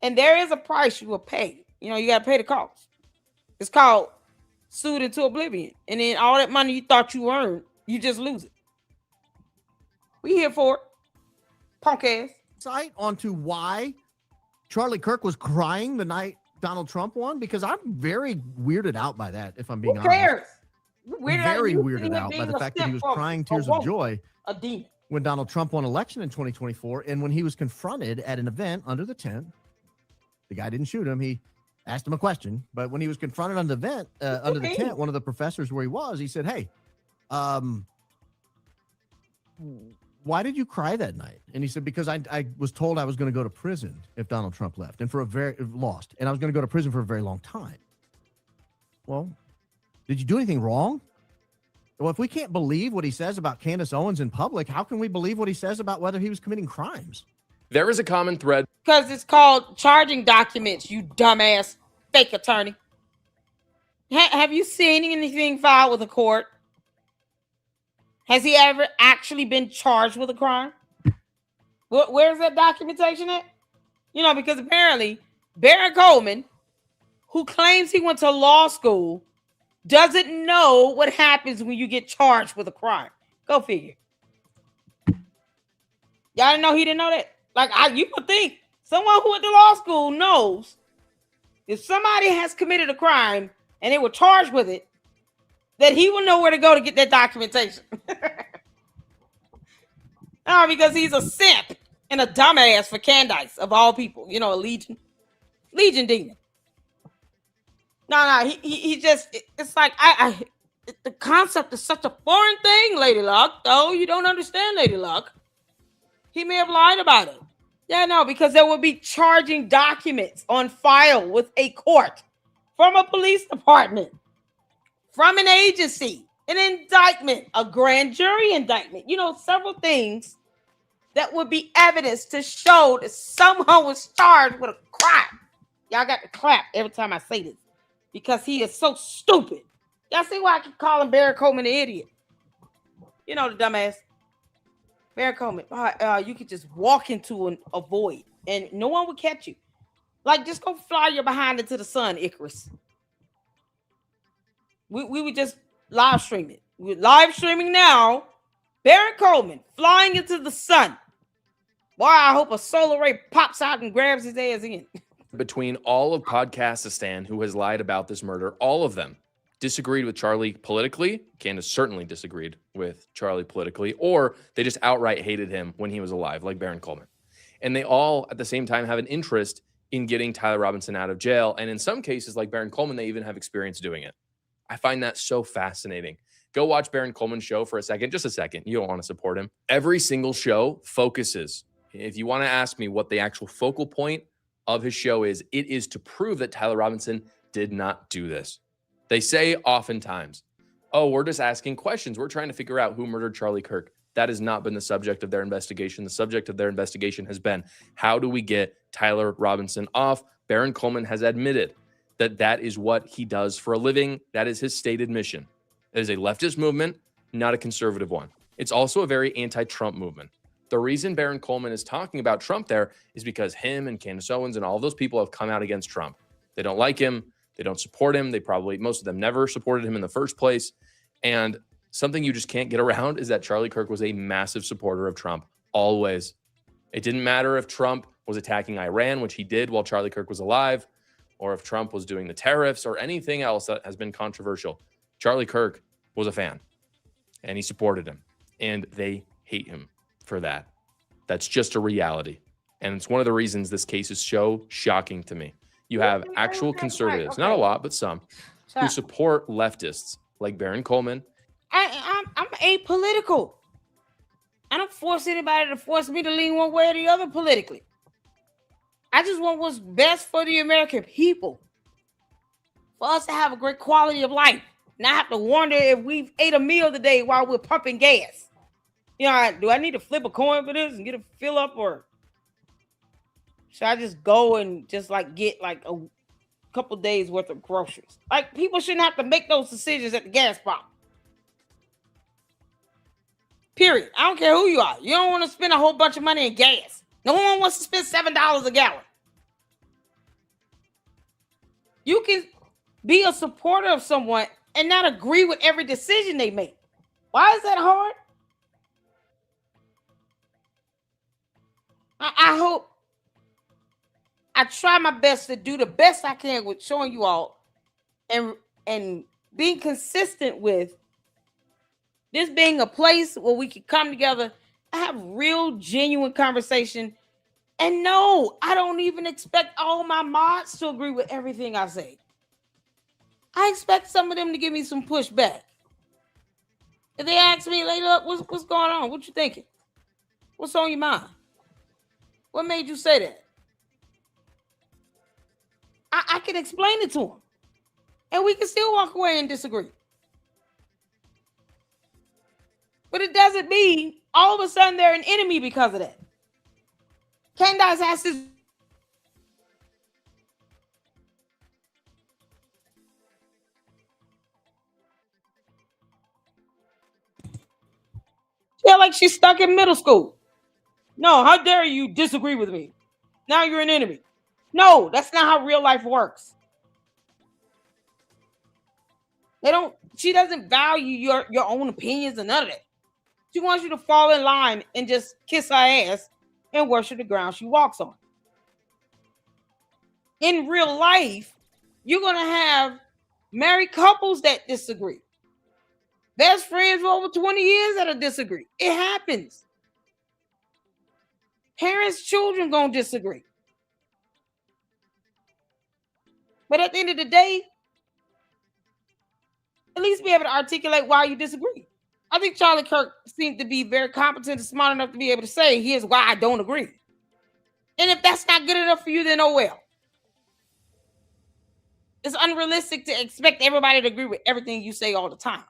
And there is a price you will pay. You got to pay the cost. It's called sued into oblivion. And then all that money you thought you earned, you just lose it. We here for it. Punk ass. Insight onto why Charlie Kirk was crying the night Donald Trump won, because I'm very weirded out by that, if I'm being honest. Who cares? I'm very weirded out by the fact that he was crying tears of joy when Donald Trump won election in 2024, and when he was confronted at an event under the tent. The guy didn't shoot him. He asked him a question, but when he was confronted on the event under the tent, one of the professors where he was, he said, "Hey, why did you cry that night?" And he said, "Because I was told I was going to go to prison if Donald Trump left, and lost, and I was going to go to prison for a very long time." Well, did you do anything wrong? Well, if we can't believe what he says about Candace Owens in public, how can we believe what he says about whether he was committing crimes? There is a common thread. Because it's called charging documents, you dumbass fake attorney. Have you seen anything filed with a court? Has he ever actually been charged with a crime? Where's that documentation at? Because apparently Baron Coleman, who claims he went to law school, doesn't know what happens when you get charged with a crime. Go figure. Y'all didn't know he didn't know that? You would think someone who went to law school knows if somebody has committed a crime and they were charged with it, that he will know where to go to get that documentation. No, because he's a simp and a dumbass for Candace, of all people. A legion demon. No, he just, it's like, the concept is such a foreign thing, Lady Luck, though. You don't understand, Lady Luck. He may have lied about it. Yeah, no, because there will be charging documents on file with a court, from a police department, from an agency, an indictment, a grand jury indictment, several things that would be evidence to show that someone was charged with a crime. Y'all got to clap every time I say this because he is so stupid. Y'all see why I keep calling Barry Coleman an idiot? You know the dumbass. Barry Coleman, you could just walk into a void and no one would catch you. Like, just go fly your behind into the sun, Icarus. We would just live stream it. We're live streaming now. Barry Coleman flying into the sun. Boy, I hope a solar ray pops out and grabs his ass in. Between all of Podcastistan who has lied about this murder, all of them disagreed with Charlie politically. Candace certainly disagreed with Charlie politically, or they just outright hated him when he was alive, like Baron Coleman. And they all, at the same time, have an interest in getting Tyler Robinson out of jail. And in some cases, like Baron Coleman, they even have experience doing it. I find that so fascinating. Go watch Baron Coleman's show for a second, just a second. You don't want to support him. Every single show focuses. If you want to ask me what the actual focal point of his show is, it is to prove that Tyler Robinson did not do this. They say oftentimes, oh, we're just asking questions. We're trying to figure out who murdered Charlie Kirk. That has not been the subject of their investigation. The subject of their investigation has been, how do we get Tyler Robinson off? Baron Coleman has admitted that that is what he does for a living. That is his stated mission. It is a leftist movement, not a conservative one. It's also a very anti-Trump movement. The reason Baron Coleman is talking about Trump there is because him and Candace Owens and all those people have come out against Trump. They don't like him. They don't support him. They probably, most of them never supported him in the first place. And something you just can't get around is that Charlie Kirk was a massive supporter of Trump, always. It didn't matter if Trump was attacking Iran, which he did while Charlie Kirk was alive, or if Trump was doing the tariffs or anything else that has been controversial. Charlie Kirk was a fan, and he supported him, and they hate him for that. That's just a reality. And it's one of the reasons this case is so shocking to me. You have actual conservatives, not a lot, but some, who support leftists like Baron Coleman. I'm apolitical. I don't force anybody to force me to lean one way or the other politically. I just want what's best for the American people. For us to have a great quality of life. Not have to wonder if we've ate a meal today while we're pumping gas. You know, do I need to flip a coin for this and get a fill up, or should I just go and just like get like a couple days worth of groceries? Like, people shouldn't have to make those decisions at the gas pump. Period. I don't care who you are. You don't want to spend a whole bunch of money in gas. No one wants to spend $7 a gallon. You can be a supporter of someone and not agree with every decision they make. Why is that hard? I hope I try my best to do the best I can with showing you all and being consistent with this being a place where we can come together and have real, genuine conversation. And no, I don't even expect all my mods to agree with everything I say. I expect some of them to give me some pushback. If they ask me later, what's going on? What you thinking? What's on your mind? What made you say that? I can explain it to them. And we can still walk away and disagree. But it doesn't mean all of a sudden they're an enemy because of that. Candace has this. Feel like she's stuck in middle school. No, how dare you disagree with me? Now you're an enemy. No, that's not how real life works. She doesn't value your own opinions and none of that. She wants you to fall in line and just kiss her ass and worship the ground she walks on. In real life, you're going to have married couples that disagree. Best friends for over 20 years that'll disagree. It happens. Parents, children gonna disagree. But at the end of the day, at least be able to articulate why you disagree. I think Charlie Kirk seemed to be very competent and smart enough to be able to say, here's why I don't agree. And if that's not good enough for you, then oh well. It's unrealistic to expect everybody to agree with everything you say all the time.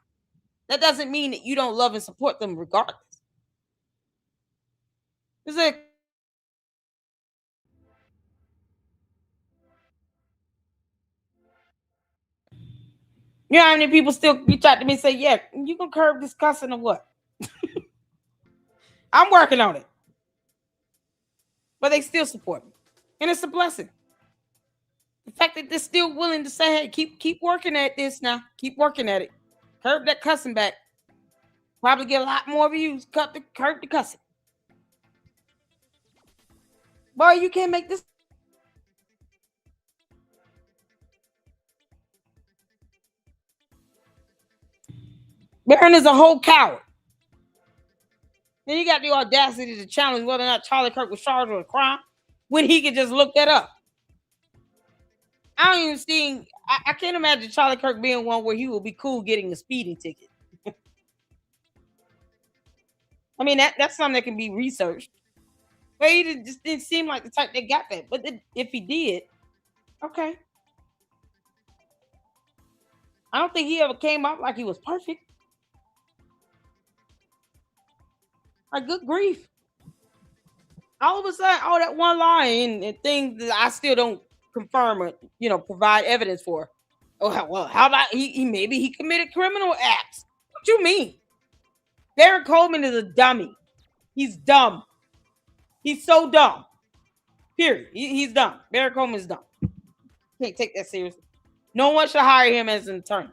That doesn't mean that you don't love and support them regardless. It's like, You know how many people still reach out to me and say, yeah, you can curb this cussing or what? I'm working on it. But they still support me. And it's a blessing. The fact that they're still willing to say, hey, keep working at this now. Keep working at it. Curb that cussing back. Probably get a lot more views. Curb the cussing. Boy, you can't make this. Barron is a whole coward. Then you got the audacity to challenge whether or not Charlie Kirk was charged with a crime when he could just look that up. I don't even see. I can't imagine Charlie Kirk being one where he will be cool getting a speeding ticket. I mean, that's something that can be researched. But he just didn't seem like the type that got that. But if he did, okay. I don't think he ever came up like he was perfect. Like, good grief. All of a sudden, all that one line and things that I still don't confirm or, provide evidence for. Oh, well, how about he maybe he committed criminal acts? What you mean? Barron Coleman is a dummy. He's dumb. He's so dumb. Period. He's dumb. Barron Coleman is dumb. Can't take that seriously. No one should hire him as an attorney.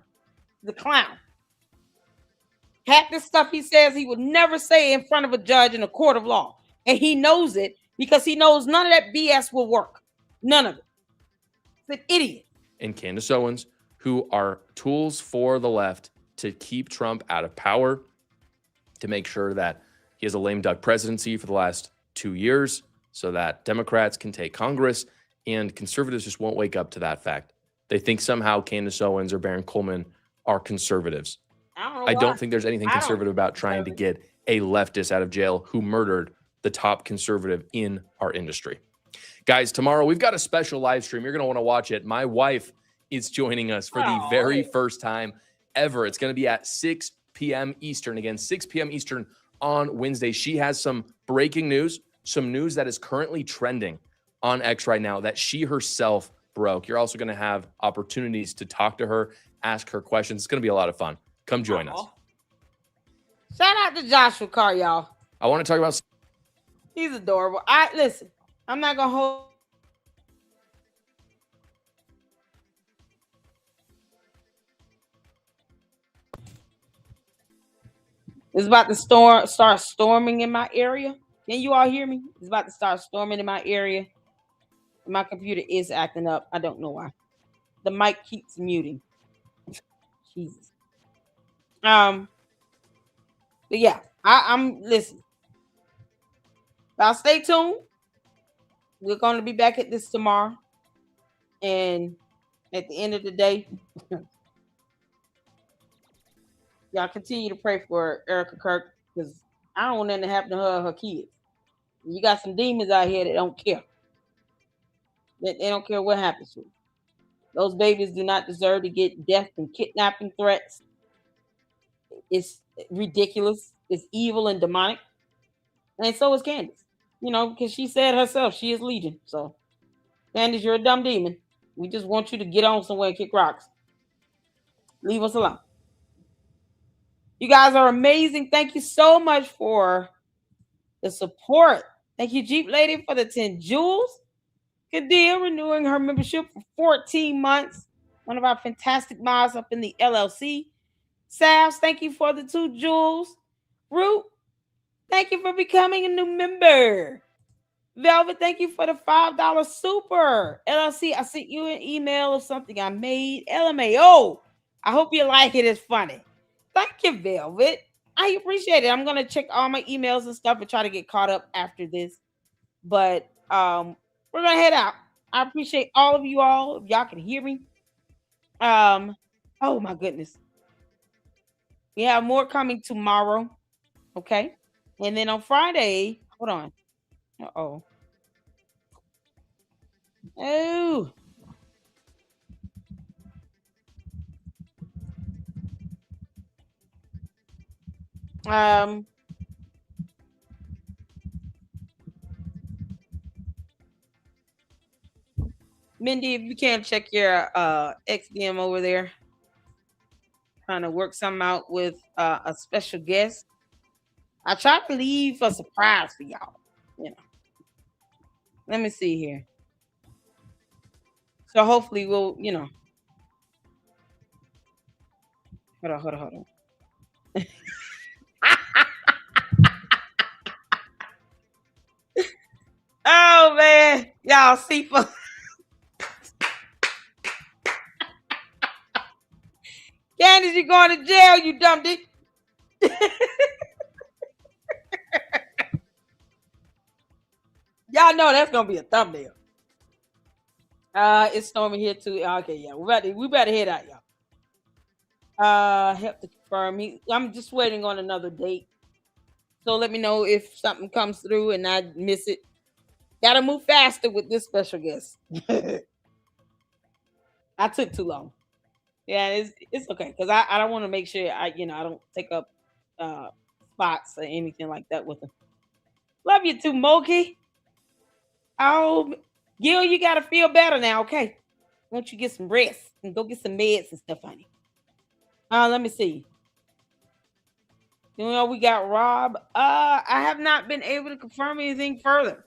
The clown. Half the stuff he says he would never say in front of a judge in a court of law. And he knows it because he knows none of that BS will work. None of it. He's an idiot. And Candace Owens, who are tools for the left to keep Trump out of power, to make sure that he has a lame duck presidency for the last 2 years so that Democrats can take Congress, and conservatives just won't wake up to that fact. They think somehow Candace Owens or Barron Coleman are conservatives. I don't think there's anything conservative about trying to get a leftist out of jail who murdered the top conservative in our industry. Guys, tomorrow we've got a special live stream. You're going to want to watch it. My wife is joining us for the very first time ever. It's going to be at 6 p.m. Eastern. Again, 6 p.m. Eastern on Wednesday. She has some breaking news, some news that is currently trending on X right now that she herself broke. You're also going to have opportunities to talk to her, ask her questions. It's going to be a lot of fun. Come join us. Shout out to Joshua Carr, y'all. I want to talk about... He's adorable. Listen, I'm not going to hold... It's about to start storming in my area. Can you all hear me? It's about to start storming in my area. My computer is acting up. I don't know why. The mic keeps muting. Jesus. But yeah, I'm listen. I'll stay tuned. We're going to be back at this tomorrow. And at the end of the day, y'all continue to pray for Erica Kirk, because I don't want nothing to happen to her or her kids. You got some demons out here that don't care. They don't care what happens to them. Those babies do not deserve to get death and kidnapping threats. It's ridiculous. It's evil and demonic. And so is Candace. Because she said herself, she is Legion. So, Candace, you're a dumb demon. We just want you to get on somewhere and kick rocks. Leave us alone. You guys are amazing. Thank you so much for the support. Thank you, Jeep Lady, for the 10 jewels. Kadia renewing her membership for 14 months. One of our fantastic mods up in the LLC. Savs, thank you for the 2 jewels. Root, thank you for becoming a new member. Velvet, thank you for the $5 super. LLC, I sent you an email of something I made. LMAO, I hope you like it. It's funny. Thank you, Velvet. I appreciate it. I'm going to check all my emails and stuff and try to get caught up after this. But we're going to head out. I appreciate all of you all. If y'all can hear me. Oh, my goodness. We have more coming tomorrow. Okay. And then on Friday, hold on. Uh-oh. Oh. Mindy, if you can check your XDM over there. trying to work something out with a special guest. I tried to leave a surprise for y'all. You know. Let me see here. So hopefully we'll, you know. Hold on. Oh man, y'all see for Candace, you going to jail, you dumb dick. Y'all know that's gonna be a thumbnail. It's storming here too. Okay, yeah, we better head out, y'all. Help to confirm. I'm just waiting on another date. So let me know if something comes through and I miss it. Gotta move faster with this special guest. I took too long. Yeah, it's okay because I don't want to make sure I don't take up spots or anything like that with them. Love you too, Moki. Oh, Gil, you gotta feel better now, okay? Won't you get some rest and go get some meds and stuff, honey? Let me see. You know, we got Rob. I have not been able to confirm anything further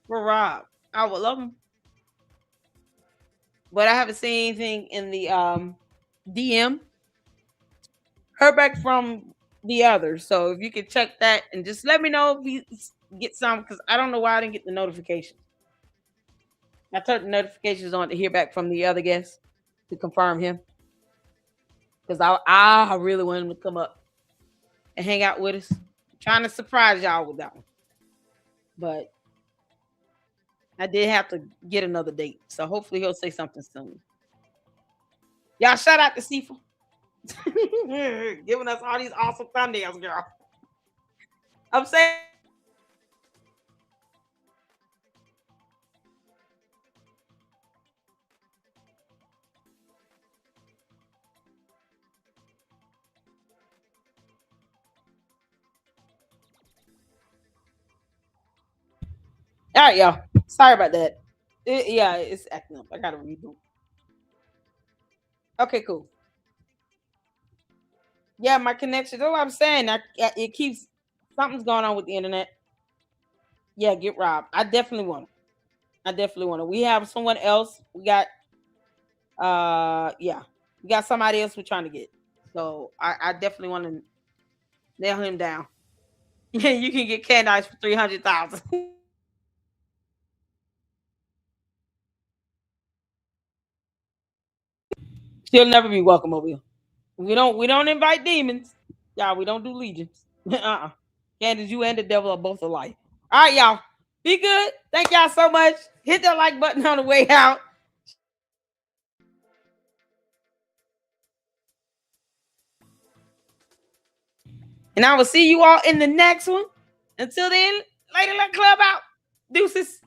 for Rob. I would love him, but I haven't seen anything in the DM. Heard back from the others, so if you could check that and just let me know if you get some, because I don't know why I didn't get the notifications. I turned the notifications on to hear back from the other guests to confirm him, because I really want him to come up and hang out with us. I'm trying to surprise y'all with that one, but I did have to get another date, so hopefully he'll say something soon. Y'all shout out to Sifa. Giving us all these awesome thumbnails, girl. I'm saying. All right, y'all. Sorry about that. It's acting up. I gotta reboot. Okay, cool. Yeah, my connection. That's what I'm saying. It keeps something's going on with the internet. Yeah, get Rob. I definitely want to. We have someone else. We got we got somebody else we're trying to get. So I definitely want to nail him down. Yeah, you can get Candace for 300,000. She'll never be welcome over here. We don't invite demons. Y'all, we don't do legions. Candace, you and the devil are both alike. All right, y'all. Be good. Thank y'all so much. Hit that like button on the way out. And I will see you all in the next one. Until then, later, let club out. Deuces.